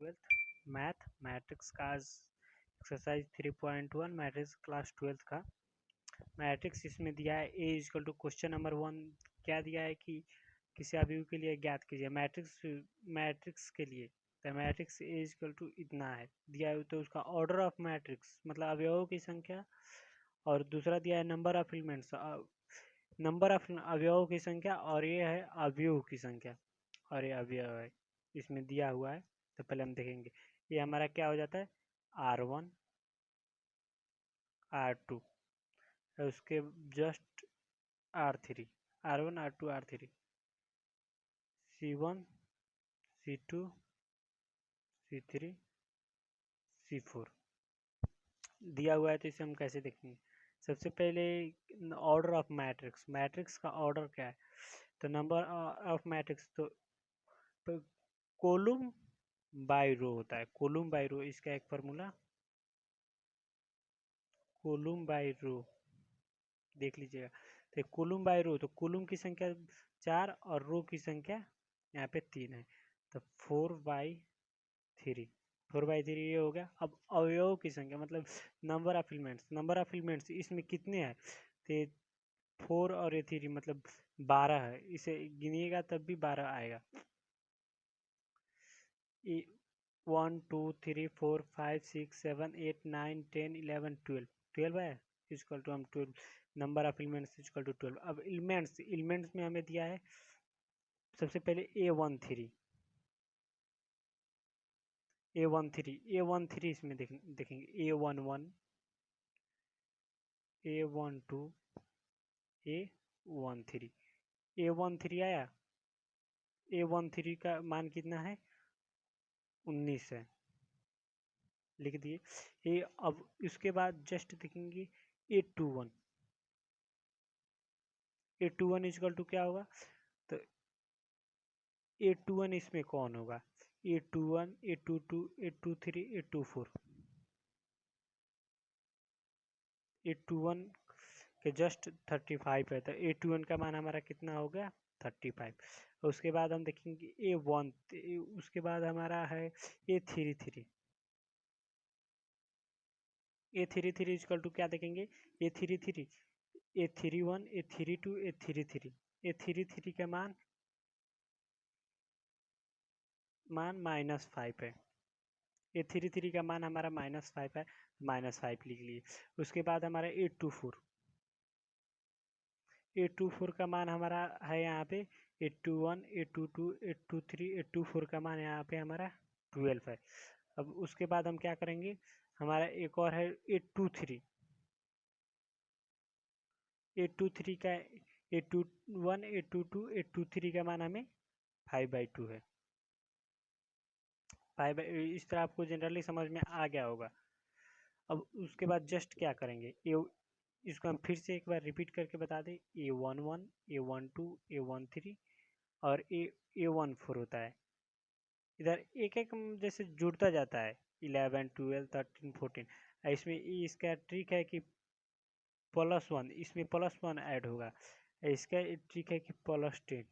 Twelfth matrix का exercise 3.1 matrix class 12 का matrix इसमें दिया है ए इजकल टू क्वेश्चन नंबर 1 क्या दिया है कि किसी अवयव के लिए ज्ञात कीजिए मैट्रिक्स के लिए तो मैट्रिक्स ए इजकल टू इतना है दिया है तो उसका ऑर्डर ऑफ मैट्रिक्स मतलब अवयवों की संख्या और दूसरा दिया है number of elements number of अवयवों की संख्या और ये है अवयव की संख्या और ये अवयव है इसमें दिया हुआ है। तो पहले हम देखेंगे ये हमारा क्या हो जाता है R1 R2 उसके just R3 R1 R2 R3 C1 C2 C3 C4 दिया हुआ है। तो इसे हम कैसे देखेंगे सबसे पहले ऑर्डर ऑफ मैट्रिक्स का ऑर्डर क्या है तो नंबर ऑफ मैट्रिक्स तो कॉलम बाय रो होता है कॉलम बाय रो इसका एक फार्मूला कॉलम बाय रो देख लीजिएगा तो कॉलम बाय रो तो कॉलम की संख्या 4 और रो की संख्या यहाँ पे 3 है तो 4/3 4/3 ये हो गया। अब अवयव की संख्या मतलब नंबर ऑफ एलिमेंट्स इसमें कितने हैं तो 4 और ये 3 मतलब 12 है इसे गिनिएगा तब भी 12 आएगा 1 2 3 4 5 6 7 8 9 10 11 12 12 है इक्वल टू हम 12 number of elements equal to 12। अब एलिमेंट्स में हमें दिया है सबसे पहले A13 इसमें देखेंगे A11 A12 A13 A13 आया A13 का मान कितना है 19 है लिख दिए ये। अब इसके बाद जस्ट देखेंगे A21 इक्वल टू क्या होगा तो A21 इसमें कौन होगा A21 A22 A23 A24 A21 के जस्ट 35 है तो A21 का मान हमारा कितना हो गया 35। उसके बाद हम देखेंगे A1 उसके बाद हमारा है A33 A33 इक्वल टू क्या देखेंगे A33 A31 A32 A33 A33 का मान -5 है A33 का मान हमारा -5 है -5 लिख लिए। उसके बाद हमारा A24 का मान हमारा है यहाँ पे A21 A22 A23 A24 का मान यहाँ पे हमारा 12 है। अब उसके बाद हम क्या करेंगे हमारा एक और है A23 का A21 A22 A23 का मान हमें 5/2 है 5 इस तरह आपको जनरली समझ में आ गया होगा। अब उसके बाद जस्ट क्या करेंगे इसको हम फिर से एक बार रिपीट करके बता दें A11 A12 A13 और A14 होता है। इधर एक एक जैसे जुड़ता जाता है 11 12 13 14 इसमें इसका ट्रिक है कि +1 इसमें +1 ऐड होगा। इसका ट्रिक है कि +10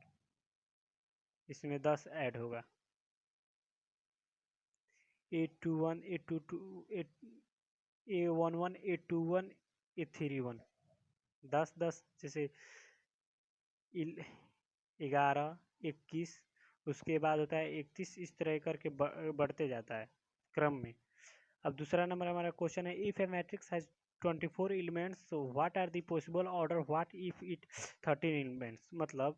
इसमें 10 ऐड होगा। A21 A22 A11 A21 A31 10 जैसे 11 21 उसके बाद होता है 31 इस तरह करके बढ़ते जाता है क्रम में। अब दूसरा नंबर हमारा क्वेश्चन है if a matrix has 24 elements so what are the possible order what if it 13 elements मतलब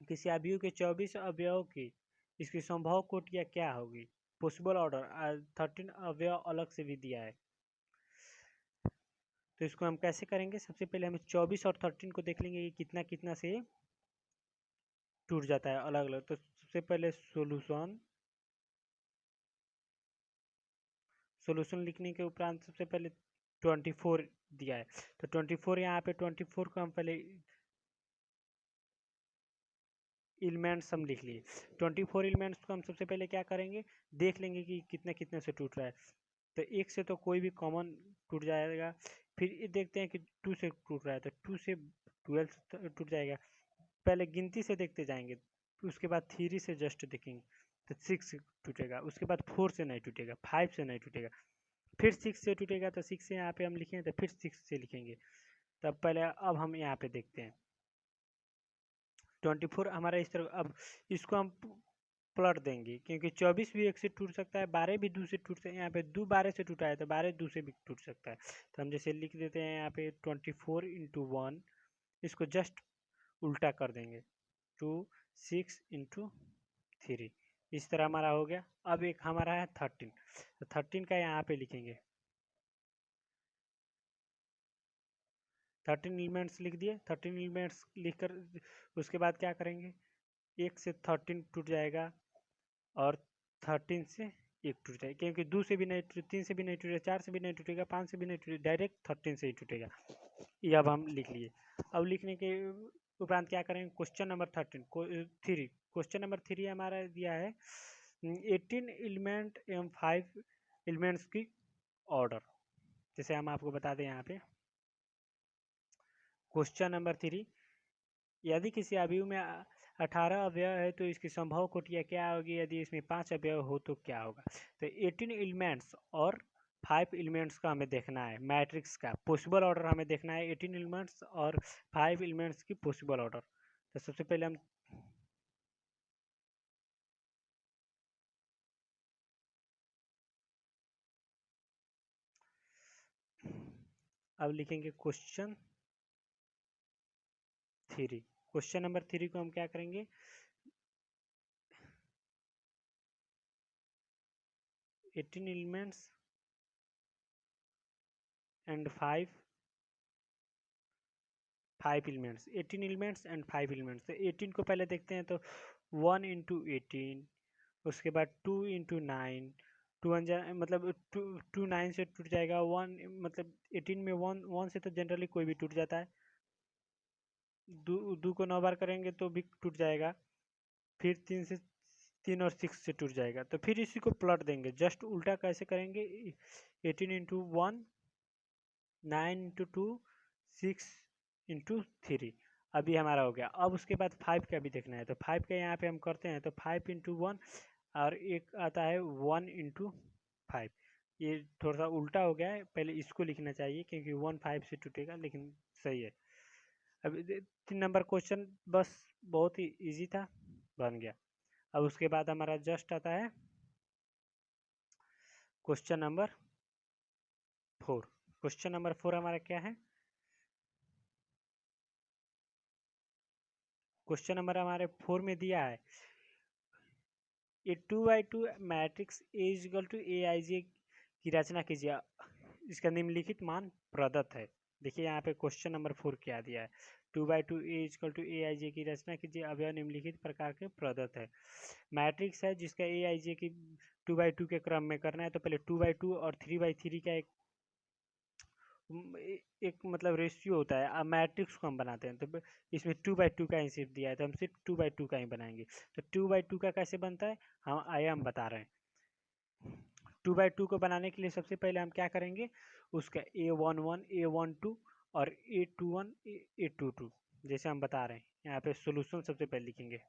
किसी अवयव के 24 अवयव की इसकी संभव कोटियाँ क्या होगी पॉसिबल ऑर्डर 13 अवयव अलग से भी दिया है। तो इसको हम कैसे करेंगे सबसे पहले हम 24 और 13 को देख लेंगे कि कितना कितना से टूट जाता है अलग अलग। तो सबसे पहले सोल्यूशन लिखने के उपरांत सबसे पहले 24 दिया है तो 24 यहाँ पे 24 को हम पहले एलिमेंट्स हम लिख लिए 24 एलिमेंट्स को हम सबसे पहले क्या करेंगे देख लेंगे कि कितने कितने से टूट रहा है। तो एक से तो कोई भी कॉमन टूट जाएगा फिर ये देखते हैं कि 2 से टूट रहा है तो 2 से 12 टूट जाएगा। पहले गिनती से देखते जाएंगे उसके बाद 3 से जस्ट देखेंगे तो 6 से टूटेगा, उसके बाद 4 से नहीं टूटेगा, 5 से नहीं टूटेगा, फिर 6 से टूटेगा, तो 6 से यहाँ पे हम लिखेंगे तो फिर 6 से लिखेंगे। तब पहले अब हम यहाँ पे देखते हैं 24 हमारा इस तरह। अब इसको हम पलट देंगे क्योंकि 24 भी 1 से टूट सकता है, 12 भी 2 से टूट सकता है, यहाँ पे 2 12 से टूटा है तो 12 2 से भी टूट सकता है। तो हम जैसे लिख देते हैं यहाँ पे 24 इंटू 1, इसको जस्ट उल्टा कर देंगे, 2 6 इंटू 3, इस तरह हमारा हो गया। अब एक हमारा है 13, तो 13 का यहाँ पे लिखेंगे, 13 एलिमेंट्स लिख दिए। 13 एलिमेंट्स लिख कर उसके बाद क्या करेंगे, 1 से 13 टूट जाएगा और 13 से 1 टूट जाएगा, क्योंकि 2 से भी नहीं टूटे, 3 से भी नहीं टूटेगा, 4 से भी नहीं टूटेगा, 5 से भी नहीं टूटेगा, डायरेक्ट 13 से ही टूटेगा। ये अब हम लिख लिए। अब लिखने के उपरांत क्या करेंगे, क्वेश्चन नंबर 3 क्वेश्चन नंबर 3 हमारा दिया है 18 एलिमेंट एवं 5 एलिमेंट्स की ऑर्डर। जैसे हम आपको बता दें यहाँ पे क्वेश्चन नंबर 3, यदि किसी अवयव में 18 अवयव है तो इसकी संभव कोटियाँ क्या होगी, यदि इसमें 5 अवयव हो तो क्या होगा। तो 18 एलिमेंट्स और 5 एलिमेंट्स का हमें देखना है, मैट्रिक्स का पॉसिबल ऑर्डर हमें देखना है, 18 एलिमेंट्स और 5 एलिमेंट्स की पॉसिबल ऑर्डर। तो सबसे पहले हम अब लिखेंगे क्वेश्चन 3। क्वेश्चन नंबर 3 को हम क्या करेंगे, 18 elements and 5 elements, 18 elements and 5 elements. तो 18 को पहले देखते हैं, तो 1 इंटू 18, उसके बाद 2 इंटू 9, टू मतलब टू 9 से टूट जाएगा, 1 मतलब 18 में 1 से तो जनरली कोई भी टूट जाता है, 2 को 9 बार करेंगे तो भी टूट जाएगा, फिर 3 और 6 से टूट जाएगा। तो फिर इसी को प्लट देंगे, जस्ट उल्टा कैसे करेंगे, 18 इंटू 1, 9 इंटू 2, 6 इंटू 3, अभी हमारा हो गया। अब उसके बाद 5 का भी देखना है, तो 5 का यहाँ पे हम करते हैं, तो 5 इंटू 1 और एक आता है 1 इंटू 5, ये थोड़ा सा उल्टा हो गया है, पहले इसको लिखना चाहिए क्योंकि 1 5 से टूटेगा, लेकिन सही है। अब 3 नंबर क्वेश्चन बस बहुत ही इजी था, बन गया। अब उसके बाद हमारा जस्ट आता है क्वेश्चन नंबर 4। क्वेश्चन नंबर 4 हमारा क्या है, क्वेश्चन नंबर हमारे 4 में दिया है A 2x2 matrix A equal to A I J की रचना कीजिए, इसका निम्नलिखित मान प्रदत्त है। देखिए यहाँ पे क्वेश्चन नंबर 4 क्या दिया है, 2x2 A equal to A I J की रचना कीजिए, अब यह निम्नलिखित प्रकार के प्रदत्त है। मैट्रिक्स है जिसका ए आई जे की 2x2 के क्रम में करना है, तो पहले 2x2 और 3x3 का एक मतलब रेशियो होता है, अब मैट्रिक्स को हम बनाते हैं, तो इसमें 2x2 का ही सिर्फ दिया है, तो हम सिर्फ 2x2 का ही बनाएंगे। तो 2x2 का कैसे बनता है, हम बता रहे हैं। 2x2 को बनाने के लिए सबसे पहले हम क्या करेंगे, उसका A11 A12 और A21 A22 जैसे हम बता रहे हैं, यहाँ पे सोल्यूशन सबसे पहले लिखेंगे।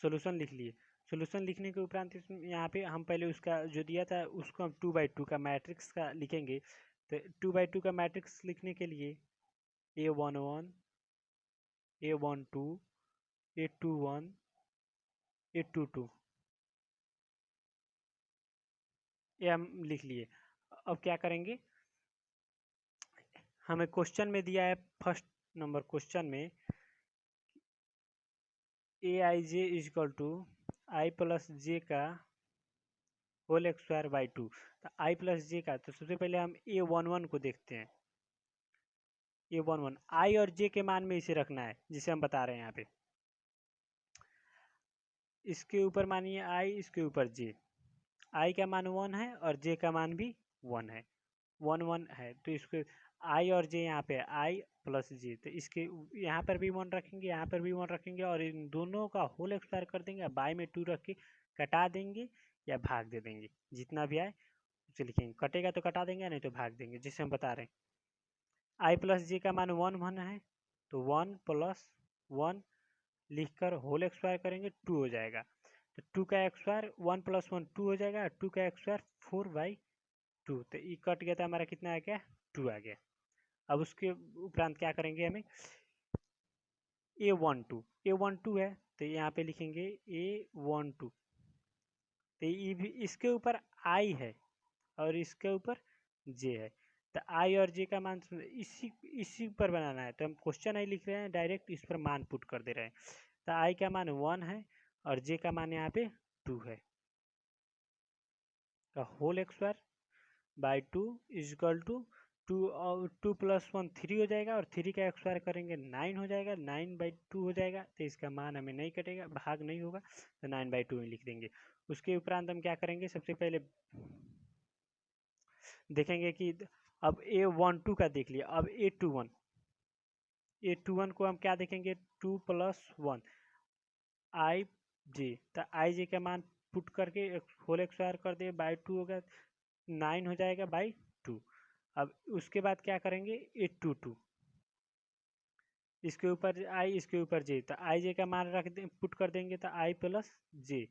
सोल्यूशन लिख लिए, सोल्यूशन लिखने के उपरांत यहाँ पे हम पहले उसका जो दिया था उसको हम 2x2 का मैट्रिक्स का लिखेंगे। तो 2x2 का मैट्रिक्स लिखने के लिए A11 A12 A21 A22 ये हम लिख लिए। अब क्या करेंगे, हमें क्वेश्चन में दिया है फर्स्ट नंबर क्वेश्चन में ए आई जे इजकल टू आई प्लस जे का होल स्क्वायर बाई 2। तो आई प्लस जे का, तो सबसे पहले हम A11 को देखते हैं, A11 आई और जे के मान में इसे रखना है जिसे हम बता रहे हैं यहाँ पे, इसके ऊपर मानिए आई, इसके ऊपर जे, आई का मान 1 है और जे का मान भी 1 है, 1 1 है, तो इसको आई और जे यहाँ पे आई प्लस जे, तो इसके यहाँ पर भी 1 रखेंगे, यहाँ पर भी 1 रखेंगे और इन दोनों का होल स्क्वायर कर देंगे, बाई में 2 रख के कटा देंगे या भाग दे देंगे, जितना भी आए उसे लिखेंगे, कटेगा तो कटा देंगे नहीं तो भाग देंगे, जिसे हम बता रहे हैं। आई प्लस जे का मान 1 1 है, तो 1 प्लस 1 लिखकर होल स्क्वायर करेंगे 2 हो जाएगा। तो 2 का स्क्वायर 1 + 1 2 हो जाएगा, 2 का स्क्वायर 4/2। तो ये कट गया था हमारा, कितना आ गया 2 आ गया। अब उसके उपरांत क्या करेंगे, हमें A12 है तो यहाँ पे लिखेंगे A12। तो ये भी इसके ऊपर I है और इसके ऊपर J है। तो I और J का मान इसी इसी पर बनाना है, तो हम क्वेश्चन आई लिख रहे हैं, डायरेक्ट इस पर मान पुट कर दे रहे हैं। तो I का मान 1 है और J का मान यहाँ पे 2 है। तो whole square by 2 is equal to 2 + 1 3 हो जाएगा और 3 का स्क्वायर करेंगे 9 हो जाएगा, 9/2 हो जाएगा। तो इसका मान हमें नहीं कटेगा, भाग नहीं होगा, तो 9/2 में लिख देंगे। उसके उपरांत हम क्या करेंगे, सबसे पहले देखेंगे कि अब A12 का देख लिया, अब A21 को हम क्या देखेंगे, 2 + 1 IJ। तो IJ का मान पुट करके होल स्क्वायर कर दे, बाई 2 होगा, 9 हो जाएगा बाई 2। अब उसके बाद क्या करेंगे, A22 इसके ऊपर I, इसके ऊपर J। तो IJ का मान रख दे, पुट कर देंगे, तो I + J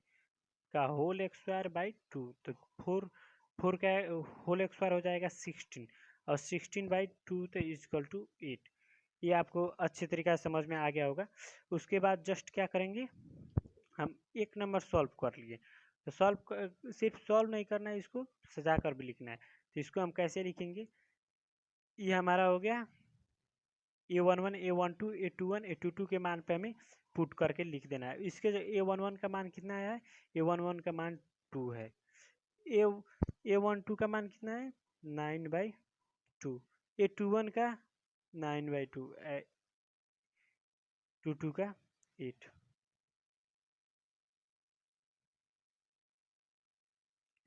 का होल स्क्वायर बाई 2। तो 4 का होल स्क्वायर हो जाएगा 16 और 16/2 तो इजकल टू 8। ये आपको अच्छे तरीका से समझ में आ गया होगा। उसके बाद जस्ट क्या करेंगे, हम एक नंबर सॉल्व कर लिए। तो सिर्फ सॉल्व नहीं करना है, इसको सजा कर भी लिखना है। तो इसको हम कैसे लिखेंगे, ये हमारा हो गया A11 A12 A21 A22 के मान पे हमें पुट करके लिख देना है। इसके जो A11 का मान कितना है, A11 का मान 2 है, A12 का मान कितना है 9/2, A21 का 9/2, A22 का 8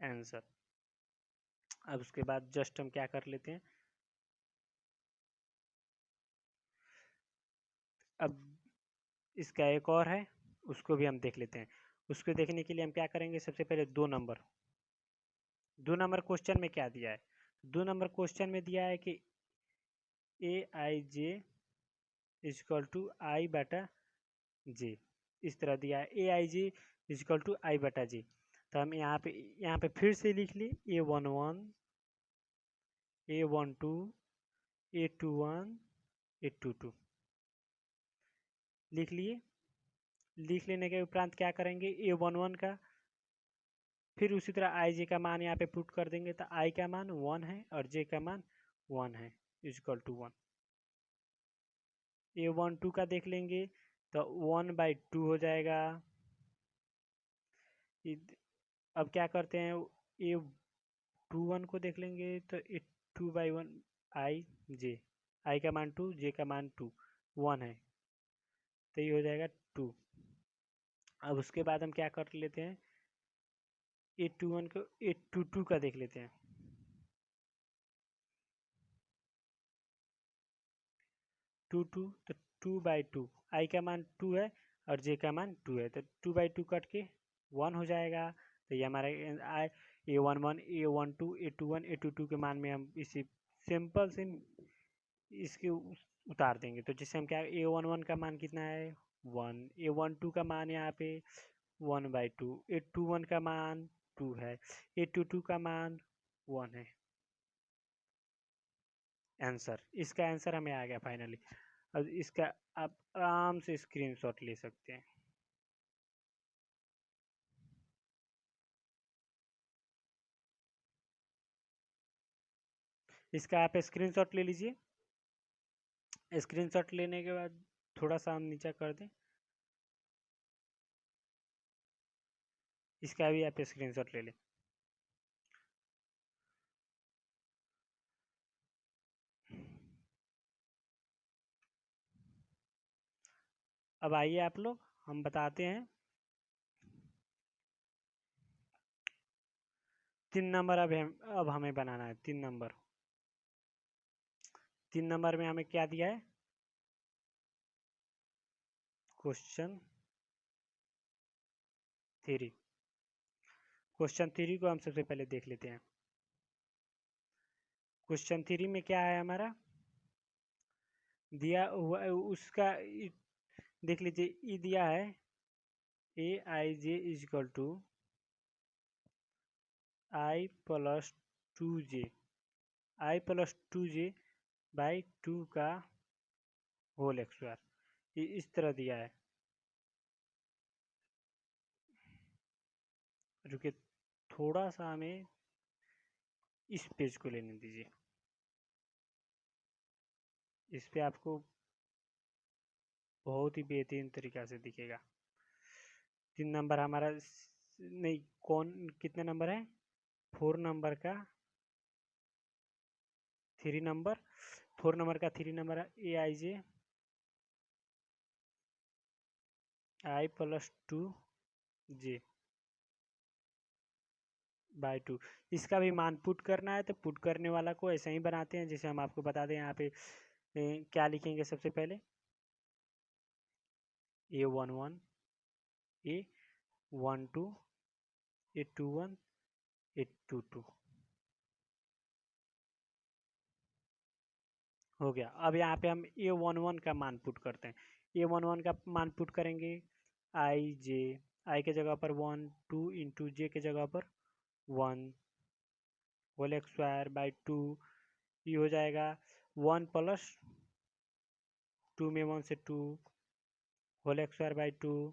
आंसर। अब उसके बाद जस्ट हम क्या कर लेते हैं, अब इसका एक और है, उसको भी हम देख लेते हैं। उसको देखने के लिए हम क्या करेंगे, सबसे पहले 2 नंबर क्वेश्चन में क्या दिया है, 2 नंबर क्वेश्चन में दिया है कि AIJ = I/J। इस तरह दिया है AIJ = I/J। तो हम यहाँ पे फिर से लिख ली A11 A12 A21 A22 लिख लिए। लिख लेने के उपरांत क्या करेंगे, A11 का फिर उसी तरह IJ का मान यहाँ पे पुट कर देंगे। तो I का मान 1 है और J का मान 1 है, इजकल टू 1। A12 का देख लेंगे तो 1/2 हो जाएगा। अब क्या करते हैं, A21 को देख लेंगे तो 2/1 IJ, I का मान 2 J का मान 2 1 है, तो ये हो जाएगा 2। अब उसके बाद हम क्या कर लेते हैं, A21 को A22 का देख लेते हैं। 2 तो 2/2, I का मान 2 है और J का मान 2 है, तो 2/2 कट के 1 हो जाएगा। तो ये हमारा A11 A12 A21 A22 के मान में हम इसी सिंपल से इसके उतार देंगे। तो जिससे हम क्या, A11 का मान कितना है 1, A12 का मान यहाँ पे 1/2, A21 का मान 2 है, A22 का मान 1 है। आंसर, इसका आंसर हमें आ गया फाइनली। अब इसका आप आराम से स्क्रीनशॉट ले सकते हैं। इसका आप स्क्रीनशॉट ले लीजिए। स्क्रीनशॉट लेने के बाद थोड़ा सा हम नीचे कर दें, इसका भी आप स्क्रीनशॉट ले लें। अब आइए आप लोग, हम बताते हैं 3 नंबर। अब हमें बनाना है 3 नंबर। 3 नंबर में हमें क्या दिया है, क्वेश्चन 3। क्वेश्चन 3 को हम सबसे पहले देख लेते हैं। क्वेश्चन 3 में क्या है हमारा, दिया हुआ उसका देख लीजिए ई दिया है A I J is equal to I plus 2j, I plus 2j by 2 का होल स्क्वायर, ये इस तरह दिया है। रुकिए थोड़ा सा हमें इस पेज को लेने दीजिए, इस पे आपको बहुत ही बेहतरीन तरीका से दिखेगा। 3 नंबर हमारा नहीं, कौन कितने नंबर है, 4 नंबर का 3 नंबर, 4 नंबर का 3 नंबर है A I J I plus 2j by 2। इसका भी मान पुट करना है तो पुट करने वाला को ऐसे ही बनाते हैं जैसे हम आपको बता दें। यहाँ पे क्या लिखेंगे सबसे पहले, A11 A12 A21 A22 हो गया। अब यहाँ पे हम A11 का मान पुट करते हैं। A11 का मान पुट करेंगे आई जे, आई के जगह पर 1 2 इंटू जे के जगह पर 1 होल स्क्वायर बाई 2, ये हो जाएगा 1 प्लस 2 में 1 से 2 होल स्क्वायर बाई 2,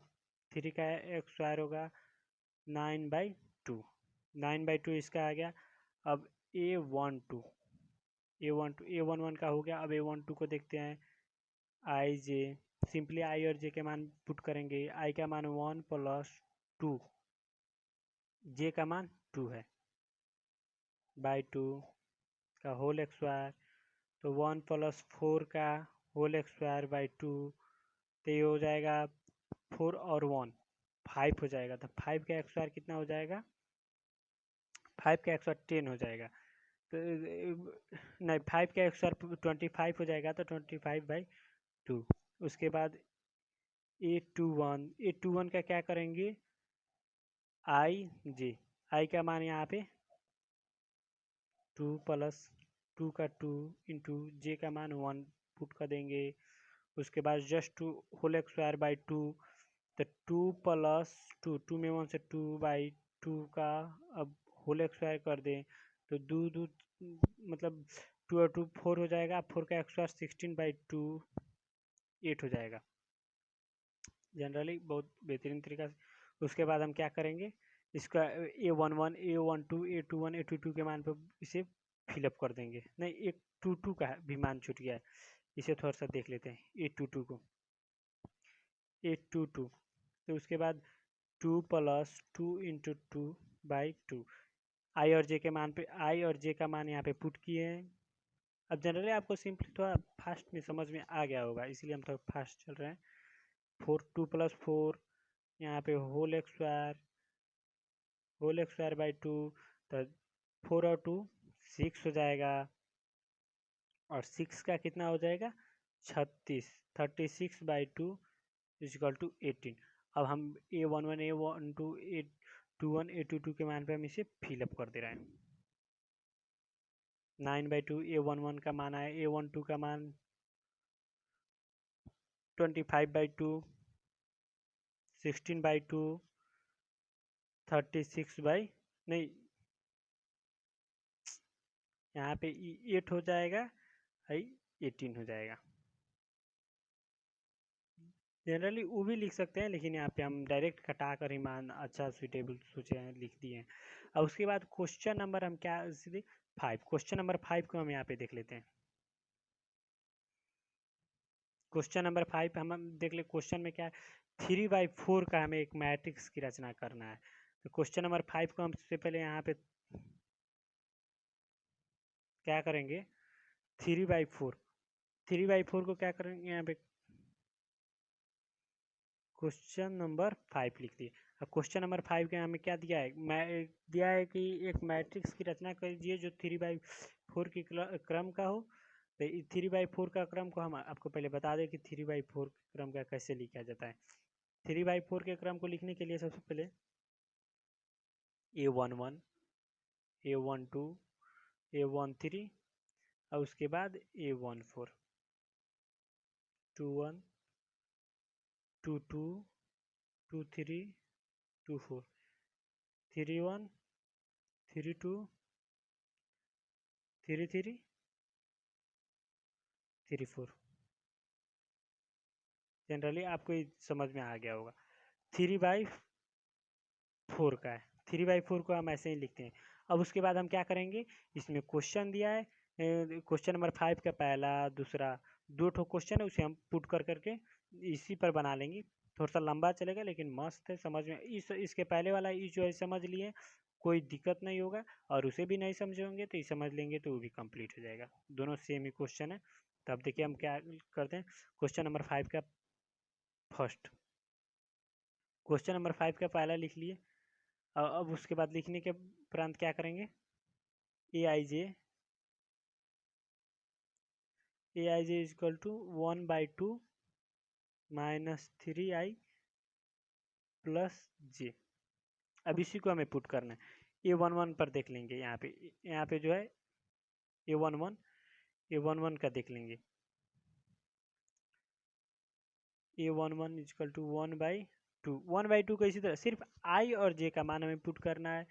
3 का स्क्वायर होगा 9/2, 9/2 इसका आ गया। अब A11 का हो गया। अब A12 को देखते हैं, आई जे, सिंपली आई और जे के मान पुट करेंगे। आई का मान 1 प्लस 2, जे का मान 2 है, बाई 2 का होल स्क्वायर, तो 1 प्लस 4 का होल स्क्वायर बाई 2, तो ये हो जाएगा 4 और 1 5 हो जाएगा। तो 5 का स्क्वायर कितना हो जाएगा, 5 का स्क्वायर 10 हो जाएगा। तो नहीं, 5 का स्क्वायर 25 हो जाएगा, तो 25/2। उसके बाद A21 का क्या करेंगे, आई जे, आई का मान यहाँ पे 2 प्लस 2 का 2 इंटू जे का मान 1 पुट कर देंगे। उसके बाद जस्ट 2 होल स्क्वायर बाई 2, तो 2 प्लस 2, 2 में 1 से 2/2 का अब होल स्क्वायर कर दें, तो 2 मतलब 2 और 2 4 हो जाएगा, 4 का स्क्वायर 16/2 8 हो जाएगा। जनरली बहुत बेहतरीन तरीका से। उसके बाद हम क्या करेंगे, इसका A11 A12 A21 A22 के मान पर इसे फिलअप कर देंगे। नहीं, A22 का भी मान छूट गया है, इसे थोड़ा सा देख लेते हैं। A22 को A22, तो उसके बाद 2 प्लस 2 इंटू 2/2, आई और जे के मान पे, आई और जे का मान यहाँ पे पुट किए हैं। अब जनरली आपको सिंपली थोड़ा फास्ट में समझ में आ गया होगा, इसलिए हम थोड़ा फास्ट चल रहे हैं। 2 प्लस 4 यहाँ पे होल स्क्वायर बाई 2, तो 4 और 2 6 हो जाएगा, और 6 का कितना हो जाएगा 36, 36/2 इजिकल टू 18। अब हम A11 A12 A21 A22 के मान पे हम इसे फिलअप कर दे रहे हैं। 9/2 A11 का मान आया, A12 का मान 25/2, 16/2, 36 बाई, नहीं यहाँ पे 8 हो जाएगा, 18 हो जाएगा। जनरली वो भी लिख सकते हैं, लेकिन यहाँ पे हम डायरेक्ट कटा कर ही मान अच्छा सुटेबल सोचे हैं, लिख दिए हैं। और उसके बाद क्वेश्चन नंबर हम क्या सीधे 5, क्वेश्चन नंबर 5 को हम यहाँ पे देख लेते हैं। क्वेश्चन नंबर 5 हम देख ले, क्वेश्चन में क्या है, 3/4 का हमें एक मैट्रिक्स की रचना करना है। तो क्वेश्चन नंबर 5 को हम सबसे पहले यहाँ पे क्या करेंगे, 3/4, 3/4 को क्या करेंगे, यहाँ पे क्वेश्चन नंबर 5 लिख दिए। अब क्वेश्चन नंबर 5 के हमें क्या दिया है, दिया है कि एक मैट्रिक्स की रचना कीजिए जो 3/4 की क्रम का हो। तो 3/4 का क्रम को हम आपको पहले बता दें कि 3/4 क्रम का कैसे लिखा जाता है। 3/4 के क्रम को लिखने के लिए सबसे पहले A11 A12 A13 और उसके बाद A14, 21 2 2 2 3 2 4 3 1 3 2 3 3 3 4। जनरली आपको ये समझ में आ गया होगा। 3/4 का है, 3/4 को हम ऐसे ही लिखते हैं। अब उसके बाद हम क्या करेंगे, इसमें क्वेश्चन दिया है, क्वेश्चन नंबर 5 का पहला दूसरा 2 ठो क्वेश्चन है, उसे हम पुट कर करके इसी पर बना लेंगे। थोड़ा सा लंबा चलेगा लेकिन मस्त है, समझ में इसके पहले वाला जो है समझ लिए, कोई दिक्कत नहीं होगा। और उसे भी नहीं समझे होंगे तो ये समझ लेंगे तो वो भी कंप्लीट हो जाएगा। दोनों सेम ही क्वेश्चन है। तो अब देखिए हम क्या करते हैं, क्वेश्चन नंबर 5 का फर्स्ट, क्वेश्चन नंबर 5 का पहला लिख लिए। अब उसके बाद लिखने के उपरांत क्या करेंगे, aij is equal to 1/2 minus 3i plus J. अब इसी को हमें पुट करना है। a11 पर देख लेंगे, यहाँ पे जो है a11 का देख लेंगे। a11 इज इक्वल टू 1/2, 1/2 का इसी तरह सिर्फ i और j का मान हमें पुट करना है।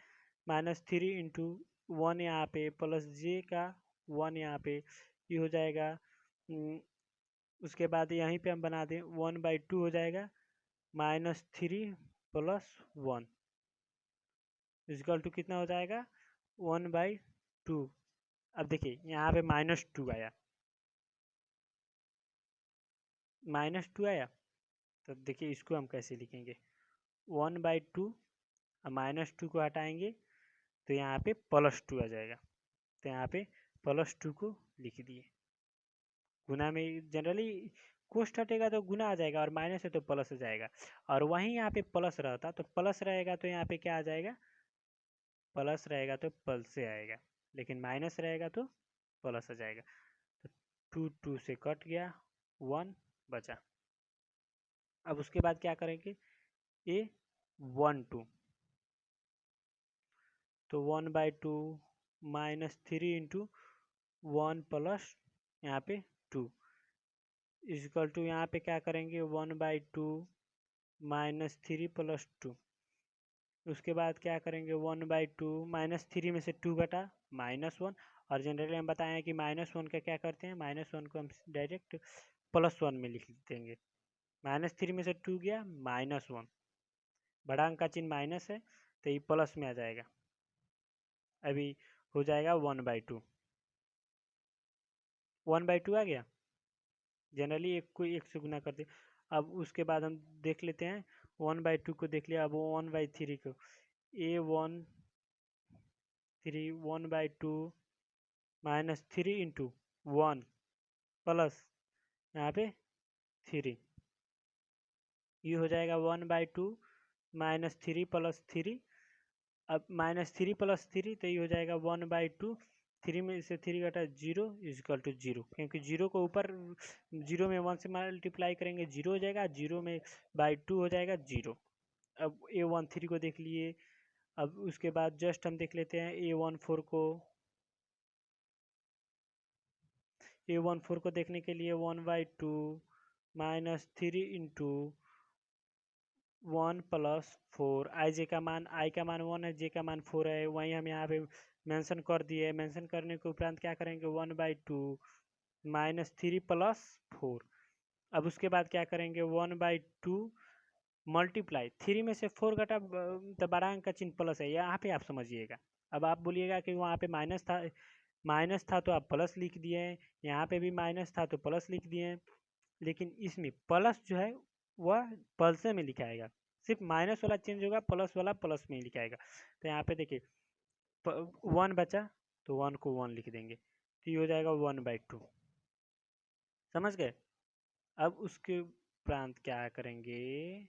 -3 इंटू 1 यहाँ पे प्लस j का 1 यहाँ पे, ये हो जाएगा। उसके बाद यहीं पे हम बना दें 1/2 हो जाएगा, -3 प्लस 1 इक्वल टू कितना हो जाएगा 1/2। अब देखिए यहाँ पे -2 आया, -2 आया, तो देखिए इसको हम कैसे लिखेंगे, 1/2 और -2 को हटाएंगे तो यहाँ पे +2 आ जाएगा। तो यहाँ पे +2 को लिख दिए। गुना में जनरली कोष्ट हटेगा तो गुना आ जाएगा, और माइनस है तो प्लस आ जाएगा। और वहीं यहाँ पे प्लस रहता तो प्लस रहेगा तो यहाँ पे क्या आ जाएगा, प्लस रहेगा तो प्लस से आएगा, लेकिन माइनस रहेगा तो प्लस आ जाएगा। तो 2 2 से कट गया, 1 बचा। अब उसके बाद क्या करेंगे, a12, तो 1/2 -3 इंटू 1 प्लस यहाँ पे 2 इक्वल टू, यहाँ पे क्या करेंगे 1/2 -3 प्लस 2। उसके बाद क्या करेंगे 1/2 -3 में से 2 घटा -1। और जनरली हम बताएं कि -1 का क्या करते हैं, -1 को हम डायरेक्ट +1 में लिख देंगे। -3 में से 2 गया -1, बड़ा अंक का चिन्ह माइनस है तो ये प्लस में आ जाएगा। अभी हो जाएगा 1/2, 1/2 आ गया। जनरली एक को एक से गुना करते। अब उसके बाद हम देख लेते हैं 1/2 को देख लिया। अब 1/3 को, a13 1/2 -3 इंटू 1 प्लस यहाँ पे 3, ये हो जाएगा 1/2 -3 प्लस 3। अब -3 प्लस 3 तो ये हो जाएगा 1/2, 3 में से 3 घटा 0 इजकल टू 0, क्योंकि 0 को ऊपर 0 में 1 से मल्टीप्लाई करेंगे 0 हो जाएगा, 0 में /2 हो जाएगा 0। अब a13 को देख लिए। अब उसके बाद जस्ट हम देख लेते हैं a14 को। a14 को देखने के लिए 1/2 -3 इंटू 1 प्लस 4, i का मान 1 है, j का मान 4 है, वहीं हम यहाँ पे मेंशन कर दिए। मेंशन करने के उपरांत क्या करेंगे 1/2 -3 प्लस 4। अब उसके बाद क्या करेंगे 1/2 मल्टीप्लाई 3 में से 4 घटा तो बड़ा अंक का चिन्ह प्लस है, यहाँ पे आप समझिएगा। अब आप बोलिएगा कि वहाँ पे माइनस था तो आप प्लस लिख दिए, यहाँ पे भी माइनस था तो प्लस लिख दिए, लेकिन इसमें प्लस जो है वह पल्से में लिखाएगा, सिर्फ माइनस वाला चेंज होगा, प्लस वाला प्लस में ही लिखाएगा। तो यहाँ पे देखिए 1 बचा तो 1 को 1 लिख देंगे, तो ये हो जाएगा 1/2। समझ गए। अब उसके उपरांत क्या करेंगे,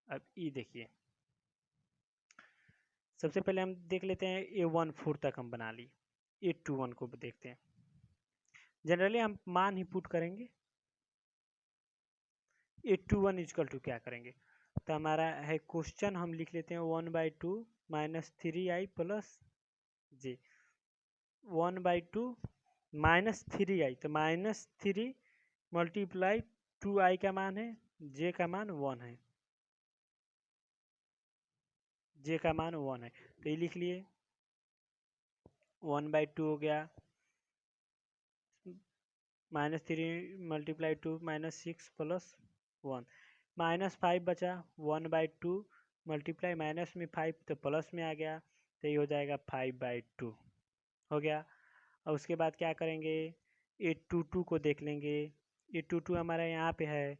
अब ये देखिए सबसे पहले हम देख लेते हैं a14 तक हम बना लिए, a21 को देखते हैं। जनरली हम मान ही पुट करेंगे। a21 इजकल टू क्या करेंगे, तो हमारा है क्वेश्चन, हम लिख लेते हैं 1/2 -3i प्लस j, 1/2 -3i, तो -3 मल्टीप्लाई 2i का मान है जे का मान 1 है, जे का मान 1 है, तो ये लिख लिए 1/2 हो गया, -3 × 2 -6 + 1, -5 बचा, 1/2 मल्टीप्लाई माइनस में 5 तो प्लस में आ गया, तो ये हो जाएगा 5/2 हो गया। और उसके बाद क्या करेंगे, 822 को देख लेंगे, 822 हमारा यहाँ पे है,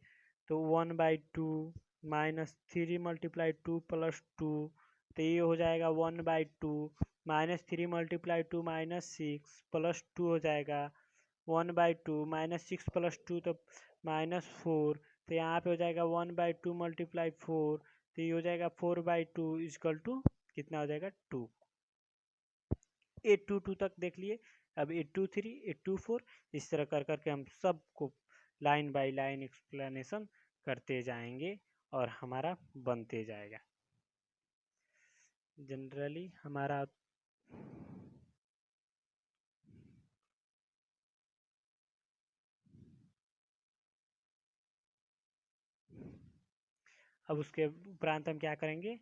तो 1/2 -3 × 2 + 2, तो ये हो जाएगा 1/2, -3 × 2 -6 + 2 हो जाएगा 1/2, -6 + 2 तो -4, तो यहाँ पे हो जाएगा 1/2 × 4, तो ये हो जाएगा 4/2 = कितना हो जाएगा 2। 822 तक देख लिए। अब 823, 824 इस तरह कर करके हम सबको लाइन बाय लाइन एक्सप्लेनेशन करते जाएंगे और हमारा बनते जाएगा। जनरली हमारा अब उसके उपरांत हम क्या करेंगे,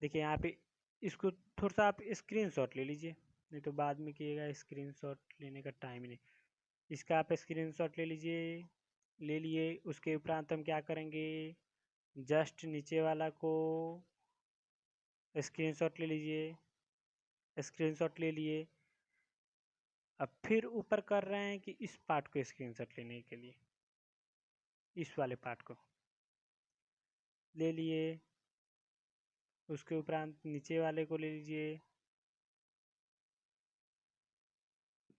देखिए यहाँ पे इसको थोड़ा सा आप स्क्रीनशॉट ले लीजिए, नहीं तो बाद में कीजिएगा, स्क्रीनशॉट लेने का टाइम नहीं। इसका आप स्क्रीनशॉट ले लीजिए, ले लिए। उसके उपरांत हम क्या करेंगे, जस्ट नीचे वाला को स्क्रीनशॉट ले लीजिए, स्क्रीनशॉट ले लिए। अब फिर ऊपर कर रहे हैं कि इस पार्ट को स्क्रीनशॉट लेने के लिए इस वाले पार्ट को ले लिए। उसके उपरांत नीचे वाले को ले लीजिए,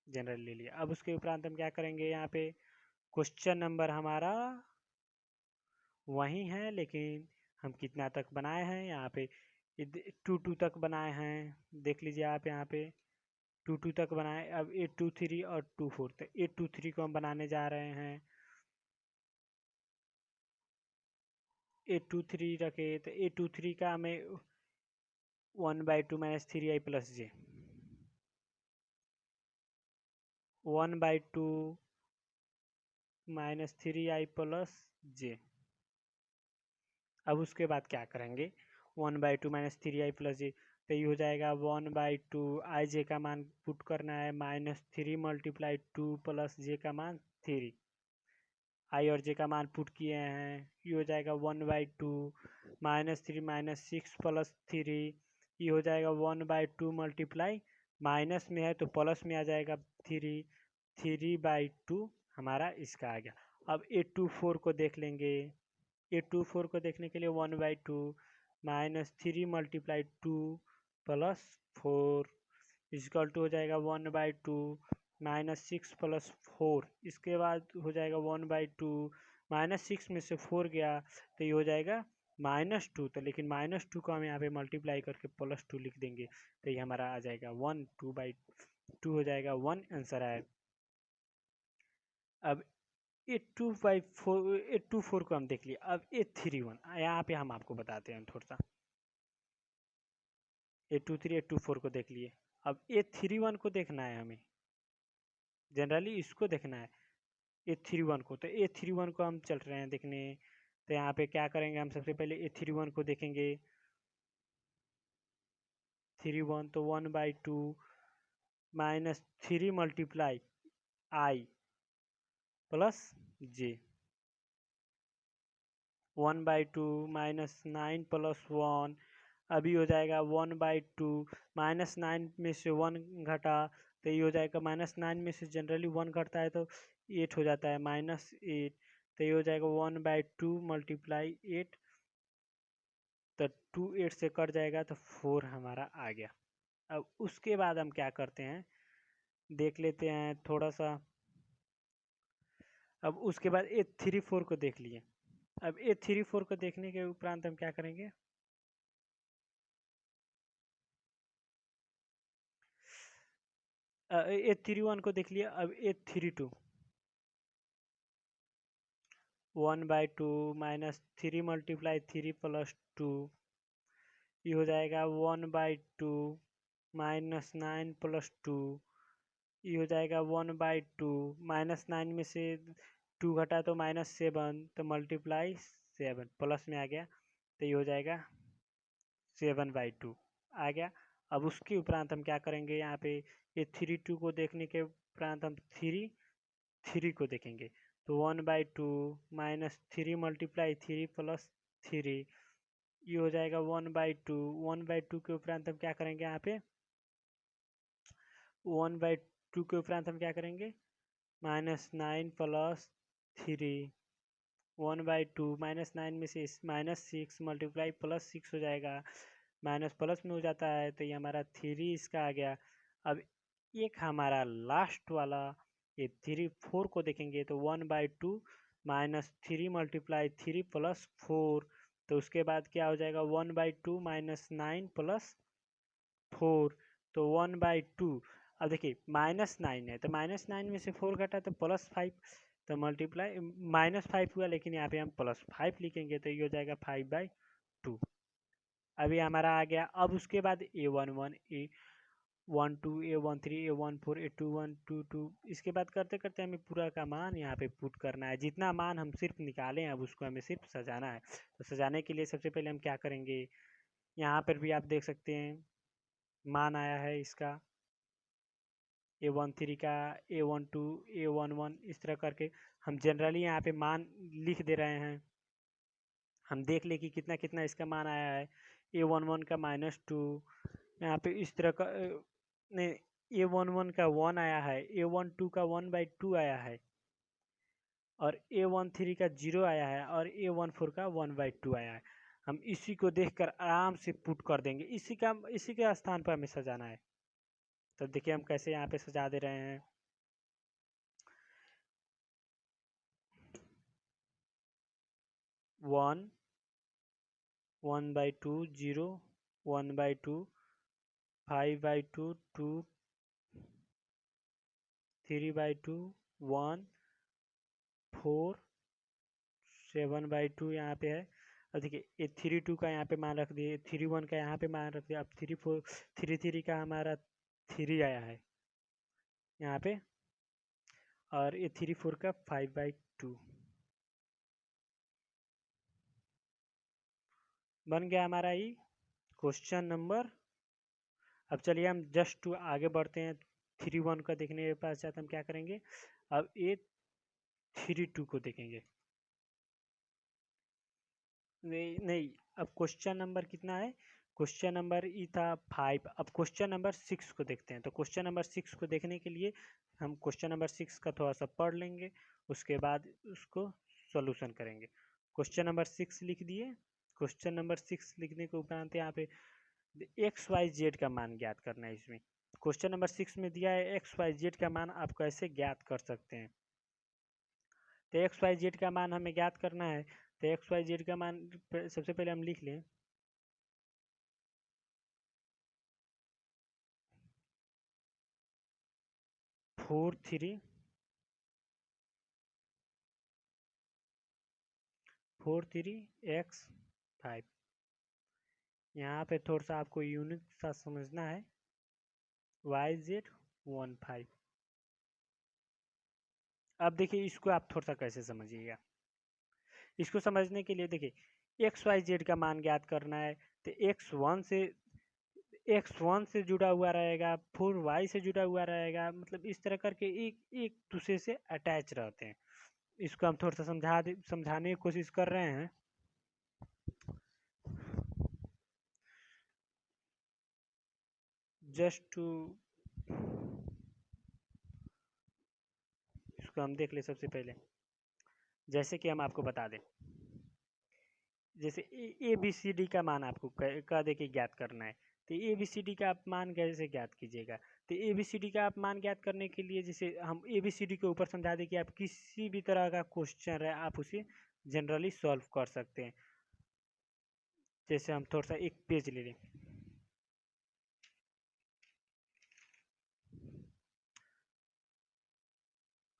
जनरल ले लिया। अब उसके उपरांत हम क्या करेंगे, यहाँ पे क्वेश्चन नंबर हमारा वही है, लेकिन हम कितना तक बनाए हैं, यहाँ पे 2 तक बनाए हैं, देख लीजिए आप यहाँ पे 2 तक बनाए। अब 823 और 24, तो 823 को हम बनाने जा रहे हैं। 823 रखे, तो 823 का हमें 1/2 -3i + j, 1/2 -3i + j। अब उसके बाद क्या करेंगे, 1/2 -3i + j, तो ये हो जाएगा 1/2 आई जे का मान पुट करना है, -3 × 2 + j का मान 3, आई और जे का मान पुट किए हैं, ये हो जाएगा 1/2 -3 -6 + 3, ये हो जाएगा 1/2 मल्टीप्लाई माइनस में है तो प्लस में आ जाएगा 3, 3/2 हमारा इसका आ गया। अब 824 को देख लेंगे, 824 को देखने के लिए 1/2 -3 × 2 + 4 = हो जाएगा 1/2 -6 + 4, इसके बाद हो जाएगा 1/2 -6 में से 4 गया तो ये हो जाएगा -2, तो लेकिन -2 को हम यहाँ पे मल्टीप्लाई करके +2 लिख देंगे, तो ये हमारा आ जाएगा 1, 2/2 हो जाएगा 1, आंसर आया। अब 824 को हम देख लिए। अब 831 यहाँ पे हम आपको बताते हैं थोड़ा सा, 823 824 को देख लिए। अब 831 को देखना है हमें, जनरली इसको देखना है 831 को, तो 831 को हम चल रहे हैं देखने। तो यहाँ पे क्या करेंगे, हम सबसे पहले 831 को देखेंगे। 31 तो 1/2 -3 × i + j, 1/2 -9 + 1, अभी हो जाएगा 1/2 -9 में से 1 घटा, तो ये हो जाएगा -9 में से जनरली 1 घटता है तो 8 हो जाता है, -8, तो ये हो जाएगा 1/2 × 8, तो 2 8 से कट जाएगा तो 4 हमारा आ गया। अब उसके बाद हम क्या करते हैं, देख लेते हैं थोड़ा सा। अब उसके बाद 834 को देख लिए। अब 834 को देखने के उपरांत हम क्या करेंगे, 831 को देख लिया। अब 832 1/2 -3 × 3 + 2, ये हो जाएगा 1/2 -9 + 2, ये हो जाएगा 1/2 -9 में से 2 घटा तो -7, तो मल्टीप्लाई 7 प्लस में आ गया तो ये हो जाएगा 7/2 आ गया। अब उसके उपरांत हम क्या करेंगे, यहाँ पे ये 3 को देखने के उपरांत हम 3 को देखेंगे तो 1/2 -3 × 3 + 3 ये हो जाएगा 1/2। 1/2 के उपरांत हम क्या करेंगे, यहाँ पे 1/2 के उपरांत हम क्या करेंगे, -9 + 3 1/2 -9 में से -6 मल्टीप्लाई +6 हो जाएगा, माइनस प्लस में हो जाता है तो ये हमारा 3 इसका आ गया। अब एक हमारा लास्ट वाला ये 4 को देखेंगे तो 1/2 -3 × 3 + 4 तो उसके बाद क्या हो जाएगा 1/2 -9 + 4 तो 1/2। अब देखिए -9 है तो -9 में से 4 घटा तो +5 तो मल्टीप्लाई -5 हुआ, लेकिन यहाँ पे हम +5 लिखेंगे तो ये हो जाएगा 5/2। अभी हमारा आ गया। अब उसके बाद A11 A12 A13 A14 A21 A22 इसके बाद करते करते हमें पूरा का मान यहाँ पे पुट करना है। जितना मान हम सिर्फ निकाले हैं अब उसको हमें सिर्फ सजाना है। तो सजाने के लिए सबसे पहले हम क्या करेंगे, यहाँ पर भी आप देख सकते हैं मान आया है इसका A13 का A12 A11 इस तरह करके हम जनरली यहाँ पे मान लिख दे रहे हैं। हम देख ले कि कितना कितना इसका मान आया है। A11 का -2 यहाँ पे इस तरह का नहीं, A11 का 1 आया है, A12 का 1/2 आया है और A13 का 0 आया है और A14 का 1/2 आया है। हम इसी को देखकर आराम से पुट कर देंगे। इसी के स्थान पर हमें सजाना है। तो देखिए हम कैसे यहाँ पे सजा दे रहे हैं। 1 1/2 0 1/2 5/2 2 3/2 1 4 7/2 यहाँ पे है। और देखिए ये 3 का यहाँ पे मान रख दिए, 3 का यहाँ पे मान रख दिया। अब 3 का हमारा 3 आया है यहाँ पे और ये 3 का 5/2 बन गया हमारा ये क्वेश्चन नंबर। अब चलिए हम जस्ट आगे बढ़ते हैं। 3 का देखने के पश्चात हम क्या करेंगे, अब ये 3 को देखेंगे। नहीं अब क्वेश्चन नंबर कितना है, क्वेश्चन नंबर ई था 5। अब क्वेश्चन नंबर 6 को देखते हैं। तो क्वेश्चन नंबर 6 को देखने के लिए हम क्वेश्चन नंबर 6 का थोड़ा सा पढ़ लेंगे, उसके बाद उसको सॉल्यूशन करेंगे। क्वेश्चन नंबर 6 लिख दिए। क्वेश्चन नंबर 6 लिखने के उपरांत यहाँ पे XYZ का मान ज्ञात करना है। इसमें क्वेश्चन नंबर 6 में दिया है XYZ का मान आप कैसे ज्ञात कर सकते हैं। तो XYZ का मान हमें ज्ञात करना है। तो XYZ का मान सबसे पहले हम लिख लें 4 3 4 3 x 5। यहाँ पे थोड़ा सा आपको यूनिट सा समझना है। YZ 1 5। अब देखिए इसको आप थोड़ा सा कैसे समझिएगा। इसको समझने के लिए देखिए XYZ का मान ज्ञात करना है तो X1 से जुड़ा हुआ रहेगा, 4Y से जुड़ा हुआ रहेगा, मतलब इस तरह करके एक दूसरे से अटैच रहते हैं। इसको हम थोड़ा सा समझाने की कोशिश कर रहे हैं। जस्ट टू इसको हम देख ले। सबसे पहले जैसे कि हम आपको बता दें, जैसे ABCD का मान आपको कह दे के ज्ञात करना है तो ABCD का आप मान कैसे ज्ञात कीजिएगा। तो ABCD का आप मान ज्ञात करने के लिए जैसे हम ABCD के ऊपर समझा दें कि आप किसी भी तरह का क्वेश्चन है आप उसे जनरली सॉल्व कर सकते हैं। जैसे हम थोड़ा सा एक पेज ले लें।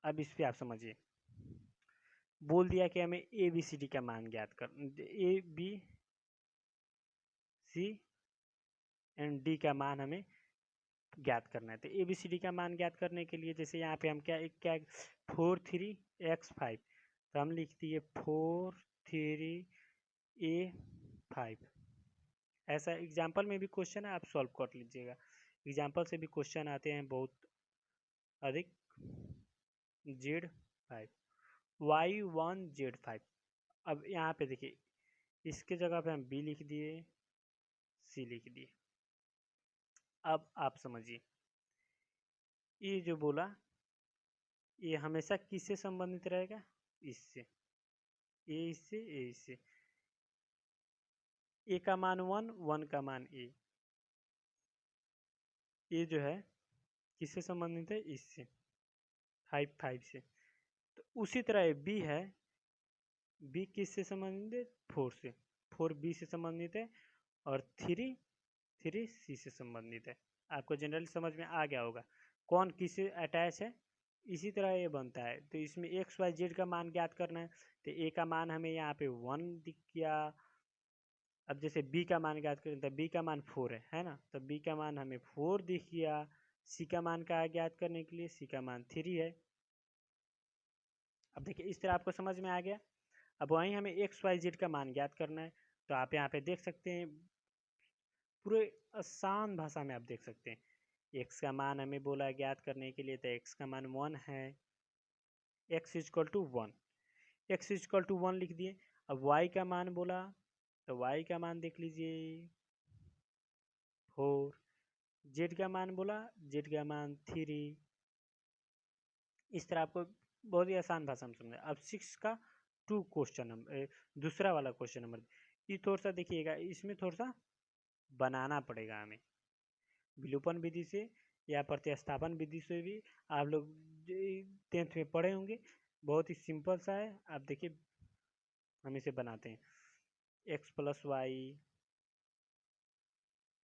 अब इस पर आप समझिए, बोल दिया कि हमें ABCD का मान ज्ञात कर ABC एंड D का मान हमें ज्ञात करना है। तो ABCD का मान ज्ञात करने के लिए जैसे यहाँ पे हम क्या 4 3 x 5 तो हम लिख दिए 4 3a5। ऐसा एग्जाम्पल में भी क्वेश्चन है, आप सॉल्व कर लीजिएगा। एग्जाम्पल से भी क्वेश्चन आते हैं बहुत अधिक। Z5 Y1Z5। अब यहाँ पे देखिए, इसके जगह पे हम B लिख दिए, C लिख दिए। अब आप समझिए, ये जो बोला ये हमेशा किससे संबंधित रहेगा? इससे। ए इससे, ए इससे। ए का मान 1, 1 का मान ए। ये जो है किससे संबंधित है? इससे। 5, 5 से। तो उसी तरह बी है, बी किससे संबंधित है? 4 से। 4 बी से संबंधित है, और 3 सी से संबंधित है। आपको जनरली समझ में आ गया होगा कौन किससे अटैच है। इसी तरह ये बनता है। तो इसमें एक्स वाई जेड का मान ज्ञात करना है, तो ए का मान हमें यहाँ पे 1 दिख गया। अब जैसे बी का मान ज्ञात करें तो बी का मान 4 है ना, तो बी का मान हमें 4 दिख गया। सी का मान का ज्ञात करने के लिए सी का मान 3 है। अब देखिए इस तरह आपको समझ में आ गया। अब वहीं हमें एक्स वाई जेड का मान ज्ञात करना है, तो आप यहाँ पे देख सकते हैं, पूरे आसान भाषा में आप देख सकते हैं। एक्स का मान हमें बोला ज्ञात करने के लिए, तो एक्स का मान 1 है। X equal to 1, X equal to 1 लिख दिए। अब वाई का मान बोला, तो वाई का मान देख लीजिए 4। जेड का मान बोला, जेड का मान 3। इस तरह आपको बहुत ही आसान भाषा में समझा। अब 6 का 2 क्वेश्चन नंबर, दूसरा वाला क्वेश्चन नंबर, ये थोड़ा सा देखिएगा, इसमें थोड़ा सा बनाना पड़ेगा हमें विलोपन विधि से या प्रतिस्थापन विधि से भी। आप लोग 10th में पढ़े होंगे, बहुत ही सिंपल सा है। आप देखिए हम इसे बनाते हैं। X plus Y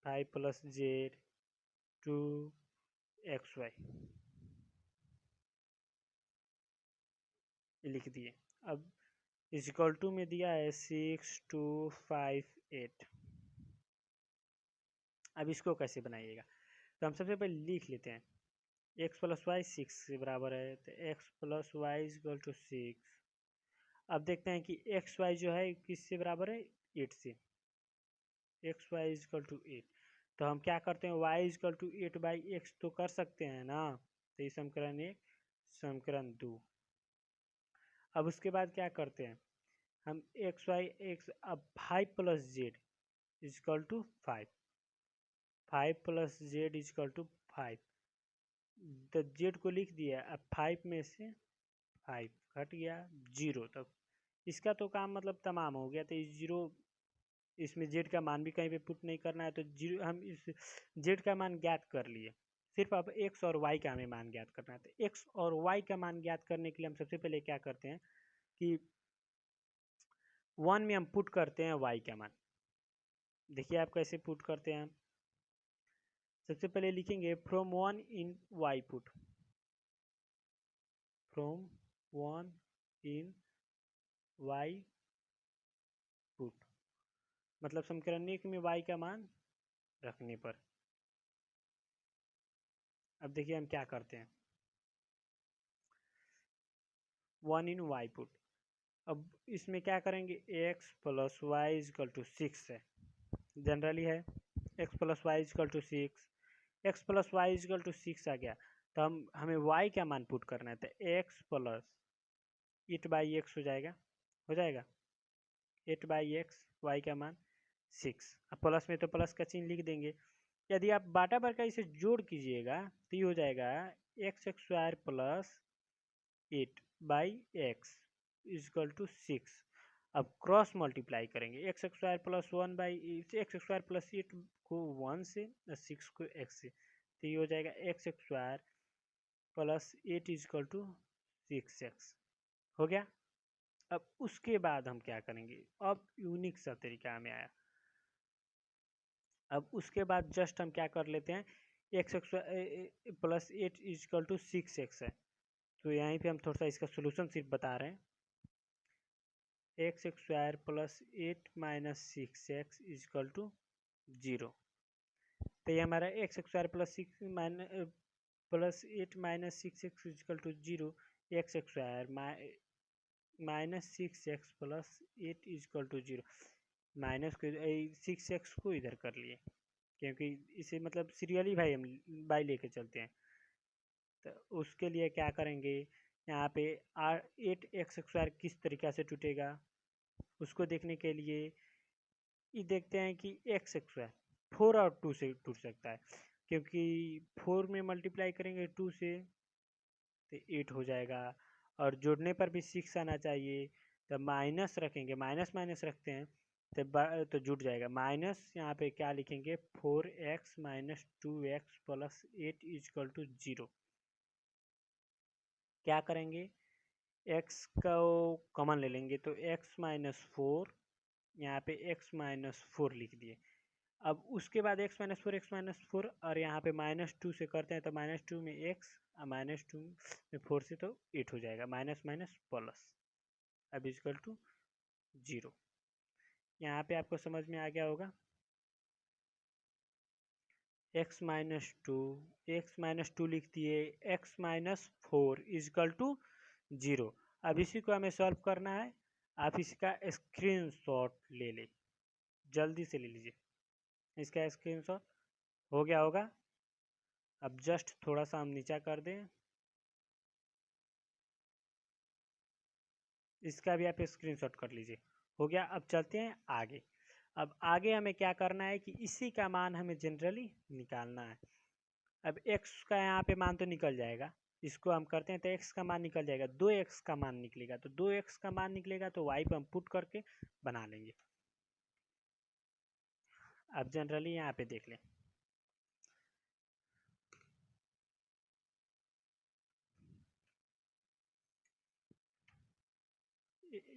5 plus Z 2 X Y लिख दिए। अब इक्वल टू में दिया है 6 2 5 8। अब इसको कैसे बनाइएगा, तो हम सबसे पहले लिख लेते हैं। एक्स प्लस वाई 6 के बराबर है, तो X plus Y equal to 6। अब देखते हैं कि एक्स वाई जो है किससे बराबर है? 8 से। एक्स वाई इजकल टू 8, तो हम क्या करते हैं? Y is equal to 8 by X तो कर सकते हैं ना, तो ये समीकरण 1, समीकरण 2। अब उसके बाद क्या करते हैं हम? एक्स वाई एक्स, अब 5 plus Z is equal to 5, 5 plus Z is equal to 5। तो जेड को लिख दिया। अब 5 में से 5 घट गया 0 तक। इसका तो काम मतलब तमाम हो गया। तो इस 0, इसमें जेड का मान भी कहीं पे पुट नहीं करना है, तो जीरो हम इस जेड का मान ज्ञात कर लिए। सिर्फ अब एक्स और वाई का हमें मान ज्ञात करना है। तो एक्स और वाई का मान ज्ञात करने के लिए हम सबसे पहले क्या करते हैं कि 1 में हम पुट करते हैं वाई का मान। देखिए आप कैसे पुट करते हैं। सबसे पहले लिखेंगे from 1 in Y put, from 1 in Y put, मतलब समीकरण 1 में वाई का मान रखने पर। अब देखिए हम क्या करते हैं, 1 इन वाई पुट। अब इसमें क्या करेंगे? X plus Y is equal to 6 है, जनरली है। X plus Y is equal to 6, X plus Y is equal to 6 आ गया, तो हमें वाई का मान पुट करना है। तो एक्स प्लस 8 बाई एक्स हो जाएगा, हो जाएगा 8 बाई एक्स, वाई का मान 6। अब प्लस में तो प्लस का चिन्ह लिख देंगे। यदि आप बाटा बार का इसे जोड़ कीजिएगा तो ये हो जाएगा X X square plus 8 by X equal to 6। अब क्रॉस मल्टीप्लाई करेंगे, X square plus 1 by X square plus 8 को 1 से और 6 को एक्स से, तो ये हो जाएगा x square plus 8 is equal to 6x। हो गया। अब उसके बाद हम क्या करेंगे? अब यूनिक सा तरीका में आया। अब उसके बाद जस्ट हम क्या कर लेते हैं, x plus 8 is equal to 6x है, तो यहीं पे हम थोड़ा सा इसका सोल्यूशन सिर्फ बता रहे हैं। X square plus 8 minus 6x is equal to 0। तो ये हमारा x square plus 8 minus 6x is equal to 0। X square -6x+8 is equal to 0। Minus को 6x को इधर कर लिए, क्योंकि इसे मतलब सीरियली भाई हम बाई लेके चलते हैं। तो उसके लिए क्या करेंगे, यहाँ पे 8x² किस तरीक़ा से टूटेगा उसको देखने के लिए ये देखते हैं कि x² 4 और 2 से टूट सकता है, क्योंकि 4 में मल्टीप्लाई करेंगे 2 से तो 8 हो जाएगा, और जोड़ने पर भी 6 आना चाहिए। तो माइनस रखेंगे, माइनस माइनस रखते हैं तो जुट जाएगा। माइनस यहाँ पे क्या लिखेंगे, 4x - 2x+8 इजकल टू 0। क्या करेंगे, x को कॉमन ले लेंगे तो x - 4, यहाँ पे x - 4 लिख दिए। अब उसके बाद x - 4 और यहाँ पे -2 से करते हैं तो -2 में x और -2 में 4 से तो 8 हो जाएगा, माइनस माइनस प्लस, अब इजकल टू 0। यहाँ पे आपको समझ में आ गया होगा। x - 2 लिख दिए, x - 4 इजकल टू 0। अब इसी को हमें सॉल्व करना है। आप इसका स्क्रीनशॉट ले लें, जल्दी से ले लीजिए। इसका स्क्रीनशॉट हो गया होगा। अब जस्ट थोड़ा सा हम नीचा कर दें, इसका भी आप स्क्रीनशॉट कर लीजिए। हो गया। अब चलते हैं आगे। अब आगे हमें क्या करना है कि इसी का मान हमें जनरली निकालना है। अब x का यहाँ पे मान तो निकल जाएगा, इसको हम करते हैं तो x का मान निकल जाएगा, 2x का मान निकलेगा। तो 2x का मान निकलेगा तो y पे हम पुट करके बना लेंगे। अब जनरली यहाँ पे देख लें,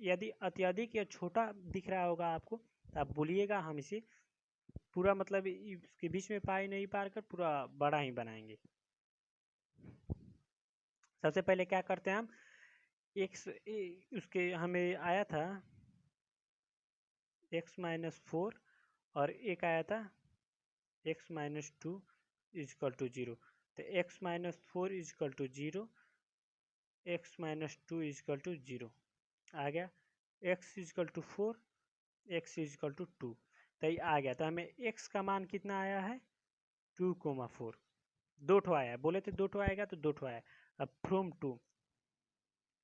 यदि अत्यधिक या छोटा दिख रहा होगा आपको तो आप बोलिएगा, हम इसे पूरा मतलब इसके बीच में पाई नहीं पार कर पूरा बड़ा ही बनाएंगे। सबसे पहले क्या करते हैं हम, x उसके हमें आया था x - 4 और एक आया था x - 2 इजकल टू 0। तो x - 4 is equal to 0, x - 2 is equal to 0 आ गया। x is equal to 4, x is equal to 2, तो ये आ गया। तो हमें x का मान कितना आया है, 2,4। दो ठो आया, बोले थे दो ठो आएगा तो दो ठो आया। अब फ्रॉम 2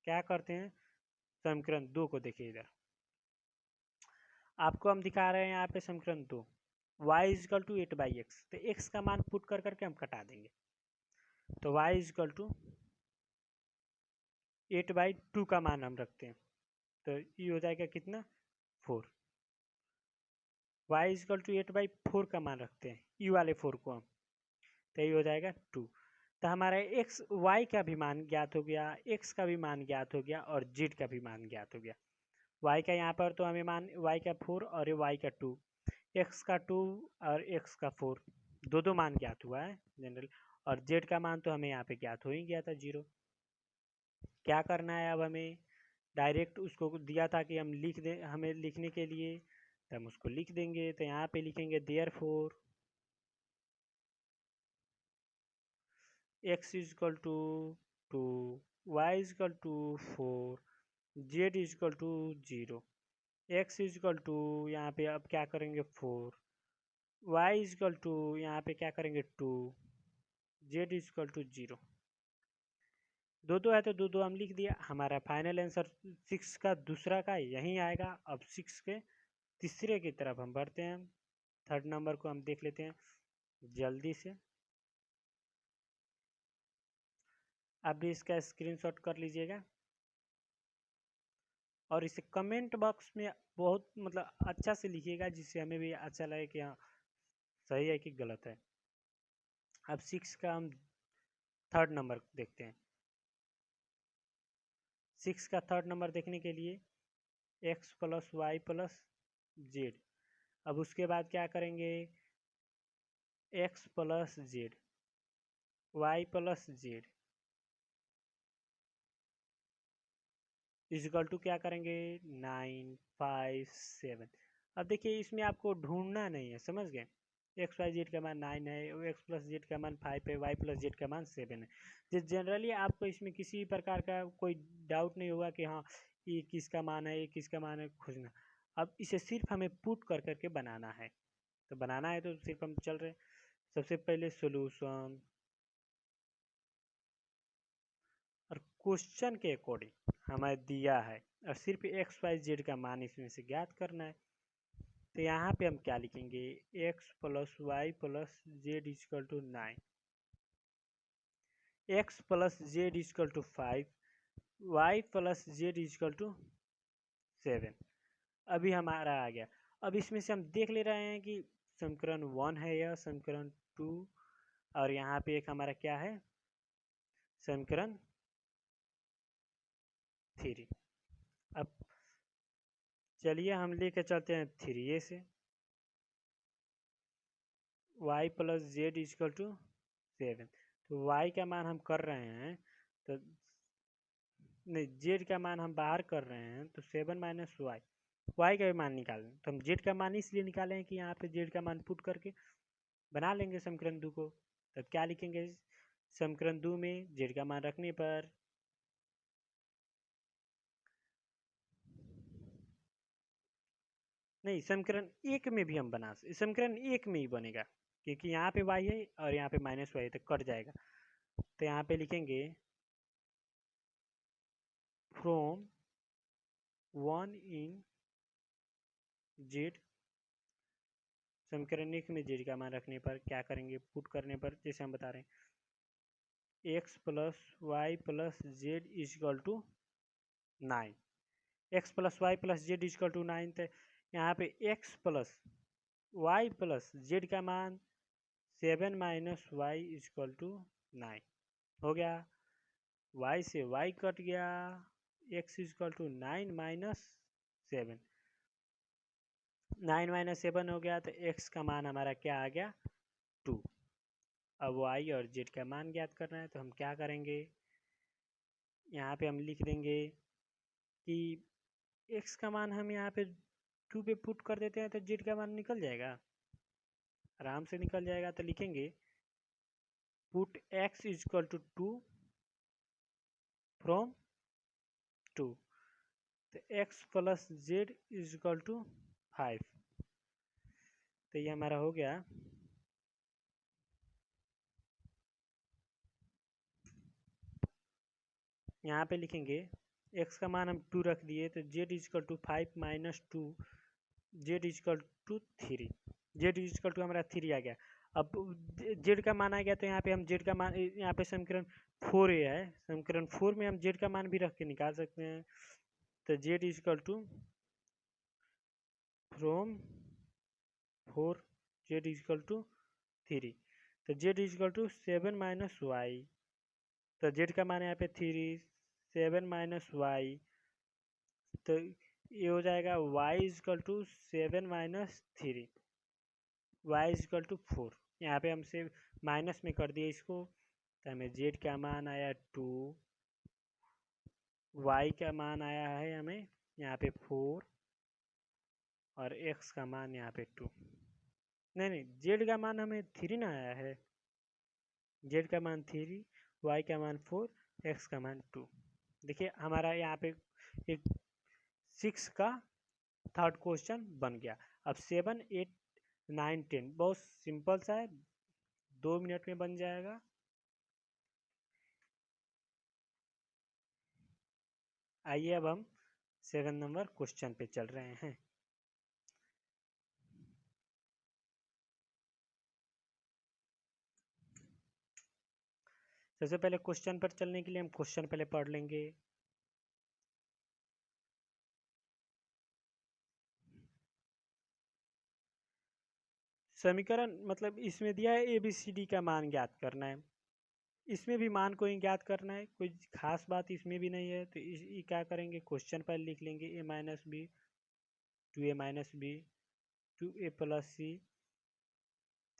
क्या करते हैं, समीकरण 2 को देखिए। इधर आपको हम दिखा रहे हैं यहाँ पे समीकरण 2, y इजकल टू 8/x। तो x का मान पुट कर करके हम कटा देंगे। तो y इजकल टू 8/2 का मान हम रखते हैं, तो ये हो जाएगा कितना, 4। y इजकल टू 8/4 का मान रखते हैं, ई वाले 4 को हम, तो ये हो जाएगा 2। तो हमारा x y का भी मान ज्ञात हो गया, x का भी मान ज्ञात हो गया और z का भी मान ज्ञात हो गया। y का यहाँ पर तो हमें मान y का 4 और y का 2, x का 2 और x का 4, दो मान ज्ञात हुआ है जनरल। और z का मान तो हमें यहाँ पे ज्ञात हो ही गया था, 0। क्या करना है अब हमें, डायरेक्ट उसको दिया था कि हम लिख दें, हमें लिखने के लिए तो हम उसको लिख देंगे। तो यहाँ पे लिखेंगे therefore x is equal to 2, y is equal to 4, z is equal to 0। x is equal to यहाँ पे अब क्या करेंगे 4, y इजकल टू यहाँ पे क्या करेंगे 2, z इजकल टू 0। दो है तो दो हम लिख दिया। हमारा फाइनल आंसर 6 का दूसरा का यही आएगा। अब 6 के तीसरे की तरफ हम बढ़ते हैं। थर्ड नंबर को हम देख लेते हैं जल्दी से। आप भी इसका स्क्रीनशॉट कर लीजिएगा और इसे कमेंट बॉक्स में बहुत मतलब अच्छा से लिखिएगा, जिससे हमें भी अच्छा लगे कि हाँ सही है कि गलत है। अब 6 का हम थर्ड नंबर देखते हैं। 6 का थर्ड नंबर देखने के लिए x + y + z। अब उसके बाद क्या करेंगे, x + z, y + z is equal to क्या करेंगे 9, 5, 7। अब देखिए इसमें आपको ढूंढना नहीं है, समझ गए। एक्स वाई जेड का मान 9 है, एक्स प्लस जेड का मान 5 है, वाई प्लस जेड का मान 7 है। जो जनरली आपको इसमें किसी प्रकार का कोई डाउट नहीं होगा कि हाँ ये किसका मान है, ये किसका मान है खोजना। अब इसे सिर्फ हमें पुट कर करके बनाना है, तो बनाना है तो सिर्फ हम चल रहे हैं। सबसे पहले सोल्यूशन, और क्वेश्चन के अकॉर्डिंग हमें दिया है और सिर्फ एक्स वाई जेड का मान इसमें से ज्ञात करना है। तो यहाँ पे हम क्या लिखेंगे, x plus y plus Z is equal to 9, x plus Z is equal to 5, y plus Z is equal to 7। अभी हमारा आ गया। अब इसमें से हम देख ले रहे हैं कि समीकरण 1 है या समीकरण 2, और यहाँ पे एक हमारा क्या है, समीकरण 3। अब चलिए हम लेके चलते हैं 3 से, y plus Z is equal to 7। तो y का मान हम कर रहे हैं, तो नहीं, z का मान हम बाहर कर रहे हैं, तो 7 माइनस y का भी मान निकालें। तो हम z का मान इसलिए निकाले हैं कि यहाँ पे z का मान पुट करके बना लेंगे समीकरण 2 को। तब क्या लिखेंगे, समीकरण 2 में z का मान रखने पर नहीं, समीकरण 1 में भी हम बना सकते, समीकरण 1 में ही बनेगा क्योंकि यहाँ पे y है और यहाँ पे माइनस y है, तो कट जाएगा। तो यहाँ पे लिखेंगे फ्रॉम 1 इन जेड, समीकरण 1 में जेड का मान रखने पर क्या करेंगे, पुट करने पर, जैसे हम बता रहे हैं x plus y plus Z is equal to 9, x plus y plus Z is equal to 9। तो यहाँ पे x plus y plus z का मान 7 माइनस वाई इजकल टू 9 हो गया। y से y कट गया, x is equal to 9 minus 7, 9 minus 7 हो गया। तो x का मान हमारा क्या आ गया, 2। अब y और z का मान ज्ञात करना है, तो हम क्या करेंगे, यहाँ पे हम लिख देंगे कि x का मान हम यहाँ पे 2 पे पुट कर देते हैं, तो z का मान निकल जाएगा, आराम से निकल जाएगा। तो लिखेंगे put x is equal to 2 from 2, तो x plus Z is equal to 5। तो ये हमारा हो गया, यहाँ पे लिखेंगे x का मान हम 2 रख दिए, तो z is equal to 5 minus 2, z is equal to 3, z is equal to हमारा 3 आ गया। अब z का मान आ गया, तो यहाँ पे हम z का मान, यहाँ पे समीकरण 4 है, समीकरण 4 में हम z का मान भी रख के निकाल सकते हैं। तो z is equal to from 4, z is equal to 3, तो z is equal to 7 minus y, तो z का मान यहाँ पे 3, 7 माइनस वाई, तो ये हो जाएगा y is equal to 7 minus 3, y is equal to 4। यहाँ पे हमसे माइनस में कर दिए इसको, तो हमें z का मान आया 2, y का मान आया है हमें यहाँ पे 4, और x का मान यहाँ पे 2। नहीं, z का मान हमें 3 ना आया है, z का मान 3, y का मान 4, x का मान 2। देखिए हमारा यहाँ पे एक 6 का थर्ड क्वेश्चन बन गया। अब 7, 8, 9, 10 बहुत सिंपल सा है, 2 मिनट में बन जाएगा। आइए अब हम 7 नंबर क्वेश्चन पे चल रहे हैं। सबसे पहले क्वेश्चन पर चलने के लिए हम क्वेश्चन पहले पढ़ लेंगे। समीकरण मतलब इसमें दिया है ABCD का मान ज्ञात करना है, इसमें भी मान को ही ज्ञात करना है, कोई खास बात इसमें भी नहीं है। तो ये क्या करेंगे, क्वेश्चन पर लिख लेंगे a minus b, 2a minus b, 2a plus c,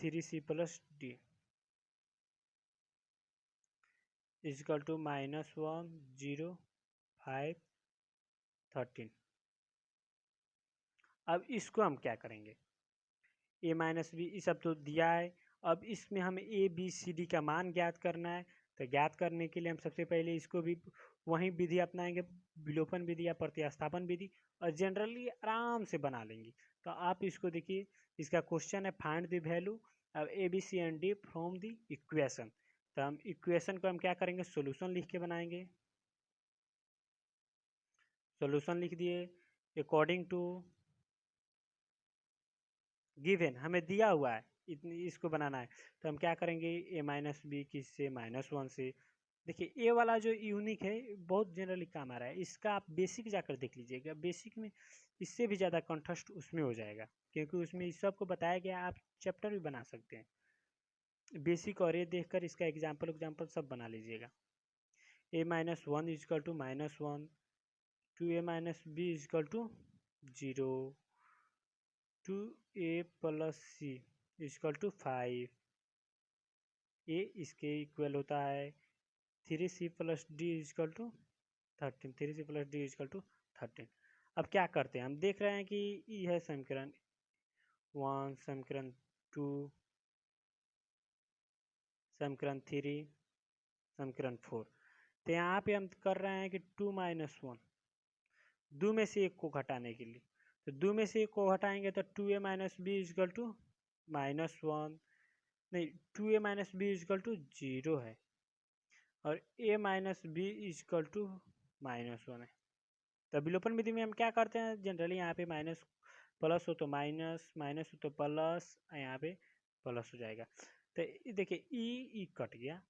3c plus d is equal to -1, 0, 5, 13। अब इसको हम क्या करेंगे, a माइनस बी, ये सब तो दिया है। अब इसमें हमें ABCD का मान ज्ञात करना है, तो ज्ञात करने के लिए हम सबसे पहले इसको भी वही विधि अपनाएंगे, विलोपन विधि या प्रतिस्थापन विधि, और जनरली आराम से बना लेंगे। तो आप इसको देखिए, इसका क्वेश्चन है find the value of a b c and d from the equation. तो हम इक्वेशन को हम क्या करेंगे, सोल्यूशन लिख के बनाएंगे। सोल्यूशन लिख दिए, अकॉर्डिंग टू गिवन, हमें दिया हुआ है इतनी, इसको बनाना है। तो हम क्या करेंगे, ए माइनस बी किससे, -1 से। देखिए ए वाला जो यूनिक है बहुत जनरली काम आ रहा है, इसका आप बेसिक जाकर देख लीजिएगा, बेसिक में इससे भी ज़्यादा कंटेस्ट उसमें हो जाएगा, क्योंकि उसमें इस सब को बताया गया, आप चैप्टर भी बना सकते हैं बेसिक, और ये देखकर इसका एग्जाम्पल सब बना लीजिएगा। a-1 is equal to -1, 2a minus b is equal to 0, 2a plus c is equal to 5, a इसके इक्वल होता है 3c plus d is equal to 13, 3c plus d is equal to 13। अब क्या करते हैं, हम देख रहे हैं कि ये है समीकरण 1, समीकरण 2, समीकरण 3, समीकरण 4। तो यहाँ पे हम कर रहे हैं कि 2 - 1, दो में से एक को घटाने के लिए, तो दो में से एक को हटाएंगे तो 2a minus b is equal to -1, नहीं 2a minus b is equal to 0 है, और a minus b is equal to -1 है। तो विलोपन विधि में हम क्या करते हैं, जनरली यहाँ पे माइनस प्लस हो तो माइनस, माइनस हो तो प्लस, यहाँ पे प्लस हो जाएगा। तो देखिए ई कट गया,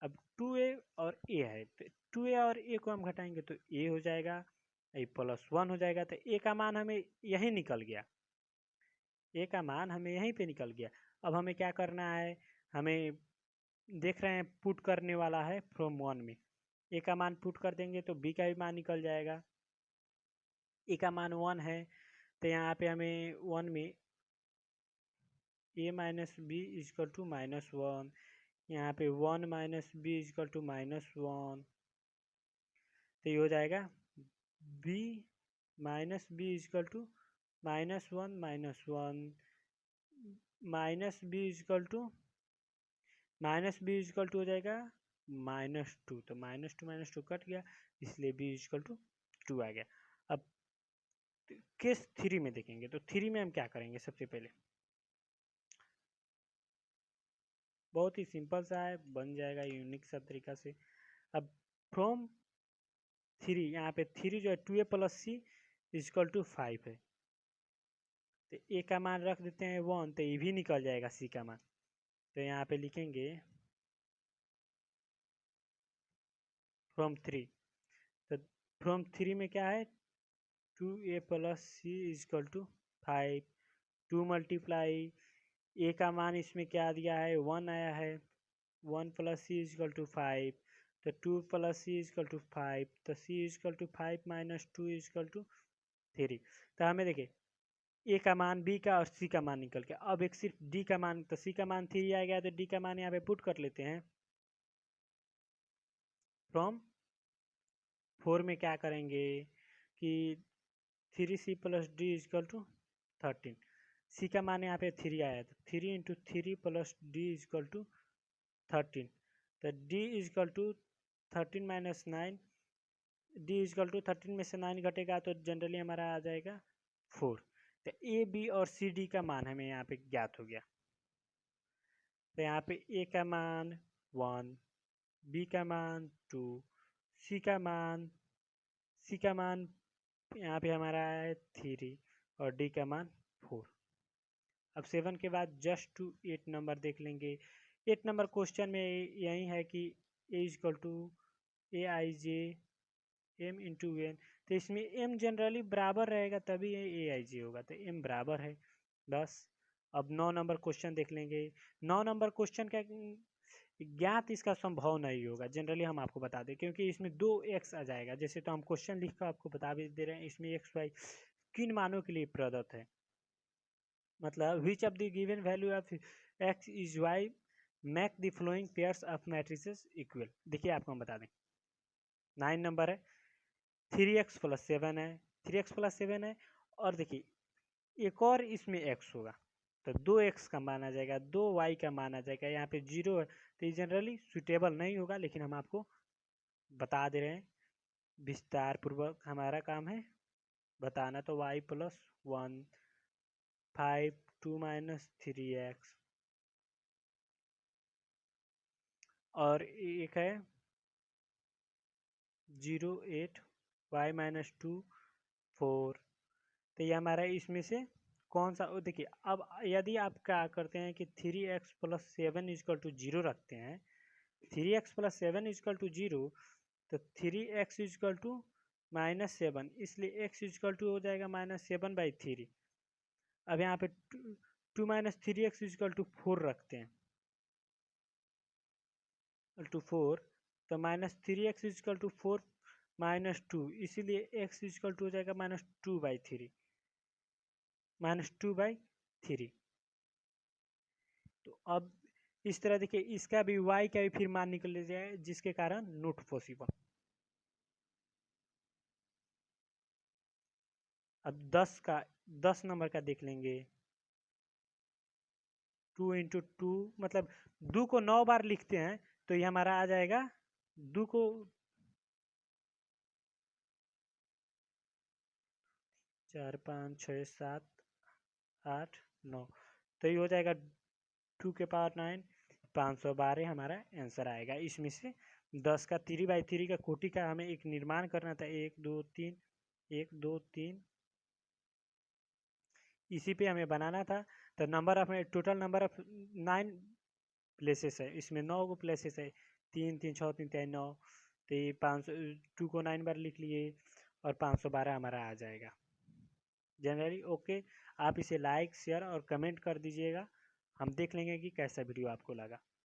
अब 2a और a है, तो 2a और a को हम घटाएंगे तो a हो जाएगा, ये +1 हो जाएगा। तो a का मान हमें यहीं निकल गया, a का मान हमें यहीं पे निकल गया। अब हमें क्या करना है, हमें देख रहे हैं पुट करने वाला है फ्रॉम 1 में, a का मान पुट कर देंगे तो b का भी मान निकल जाएगा। a का मान 1 है, तो यहाँ पे हमें 1 में a minus b is equal to -1, यहाँ पे 1 माइनस बी इजकल टू -1, तो ये हो जाएगा b minus b is equal to -1 minus b is equal to हो जाएगा -2, तो -2 कट गया, इसलिए b इजकल टू 2 आ गया। अब केस 3 में देखेंगे, तो 3 में हम क्या करेंगे, सबसे पहले बहुत ही सिंपल सा है, बन जाएगा यूनिक सा तरीका से। अब फ्रॉम 3, यहाँ पे 3 जो है 2a plus c is equal to 5 है, तो a का मान रख देते हैं 1, तो ये भी निकल जाएगा c का मान। तो यहाँ पे लिखेंगे फ्रॉम 3, तो फ्रॉम 3 में क्या है, 2a plus c is equal to 5, 2 multiply a का मान इसमें क्या दिया है 1 आया है, 1 प्लस सी इजकल टू 5, तो 2 प्लस सी इजकल टू 5, तो c equal to 5 minus 2 is equal to 3। तो हमें देखिए a का मान, b का और c का मान निकल गया, अब एक सिर्फ d का मान, तो c का मान 3 आ गया, तो d का मान यहाँ पे पुट कर लेते हैं। फ्रॉम 4 में क्या करेंगे कि 3c plus d is equal to 13, c का मान यहाँ पे 3 आया, तो 3 into 3 plus d is equal to 13, तो d is equal to 13 minus 9, d is equal to 13 में से 9 घटेगा तो जनरली हमारा आ जाएगा 4। तो ए बी और सी डी का मान हमें यहाँ पे ज्ञात हो गया, तो यहाँ पे a का मान 1, b का मान 2, c का मान यहाँ पे हमारा है 3, और d का मान 4। अब 7 के बाद जस्ट टू 8 नंबर देख लेंगे। 8 नंबर क्वेश्चन में यही है कि a is equal to A I j m into n, तो इसमें m जनरली बराबर रहेगा तभी ए आई जे होगा, तो m बराबर है बस। अब 9 नंबर क्वेश्चन देख लेंगे। 9 नंबर क्वेश्चन का ज्ञात इसका संभव नहीं होगा, जनरली हम आपको बता दें, क्योंकि इसमें 2x आ जाएगा। जैसे तो हम क्वेश्चन लिख कर आपको बता भी दे रहे हैं, इसमें x y किन मानों के लिए प्रदत्त है, मतलब which of the given value of x is y make the flowing pairs of matrices equal. देखिए आपको हम बता दें, 9 नंबर है, 3x प्लस 7 है, 3x प्लस 7 है, और देखिए एक और इसमें x होगा, तो 2x का माना जाएगा, 2y का माना जाएगा। यहाँ पे 0 है तो ये जनरली सुटेबल नहीं होगा, लेकिन हम आपको बता दे रहे हैं, विस्तार पूर्वक हमारा काम है बताना। तो y + 1 5 2 - 3x और एक है 0 8 y - 2 4। तो ये हमारा इसमें से कौन सा, देखिए अब यदि आप क्या करते हैं कि 3x + 7 = 0 रखते हैं, 3x + 7 = 0, तो 3x = -7, इसलिए x = हो जाएगा -7/3। अब यहाँ पे 2 - 3x = 4 रखते हैं, to 4, तो -3x = 4 - 2, इसीलिए x = हो जाएगा -2/3, -2/3। तो अब इस तरह देखिए, इसका भी y का भी फिर मान निकल जाए, जिसके कारण नॉट पॉसिबल। अब 10 नंबर का देख लेंगे। 2 × 2 मतलब 2 को 9 बार लिखते हैं तो ये हमारा आ जाएगा 2 को 4 5 6 7 8 9, तो ये हो जाएगा 2 के पावर 9, 512 हमारा आंसर आएगा। इसमें से 10 का 3/3 का कोटि का हमें एक निर्माण करना था, 1 2 3 1 2 3, इसी पे हमें बनाना था। तो number of total number of 9 places है, इसमें 9 को प्लेसेस है, 3 3 6 3 3 9, तो ये 2 को 9 बार लिख लिए और 512 हमारा आ जाएगा जनरली। ओके, आप इसे लाइक शेयर और कमेंट कर दीजिएगा, हम देख लेंगे कि कैसा वीडियो आपको लगा।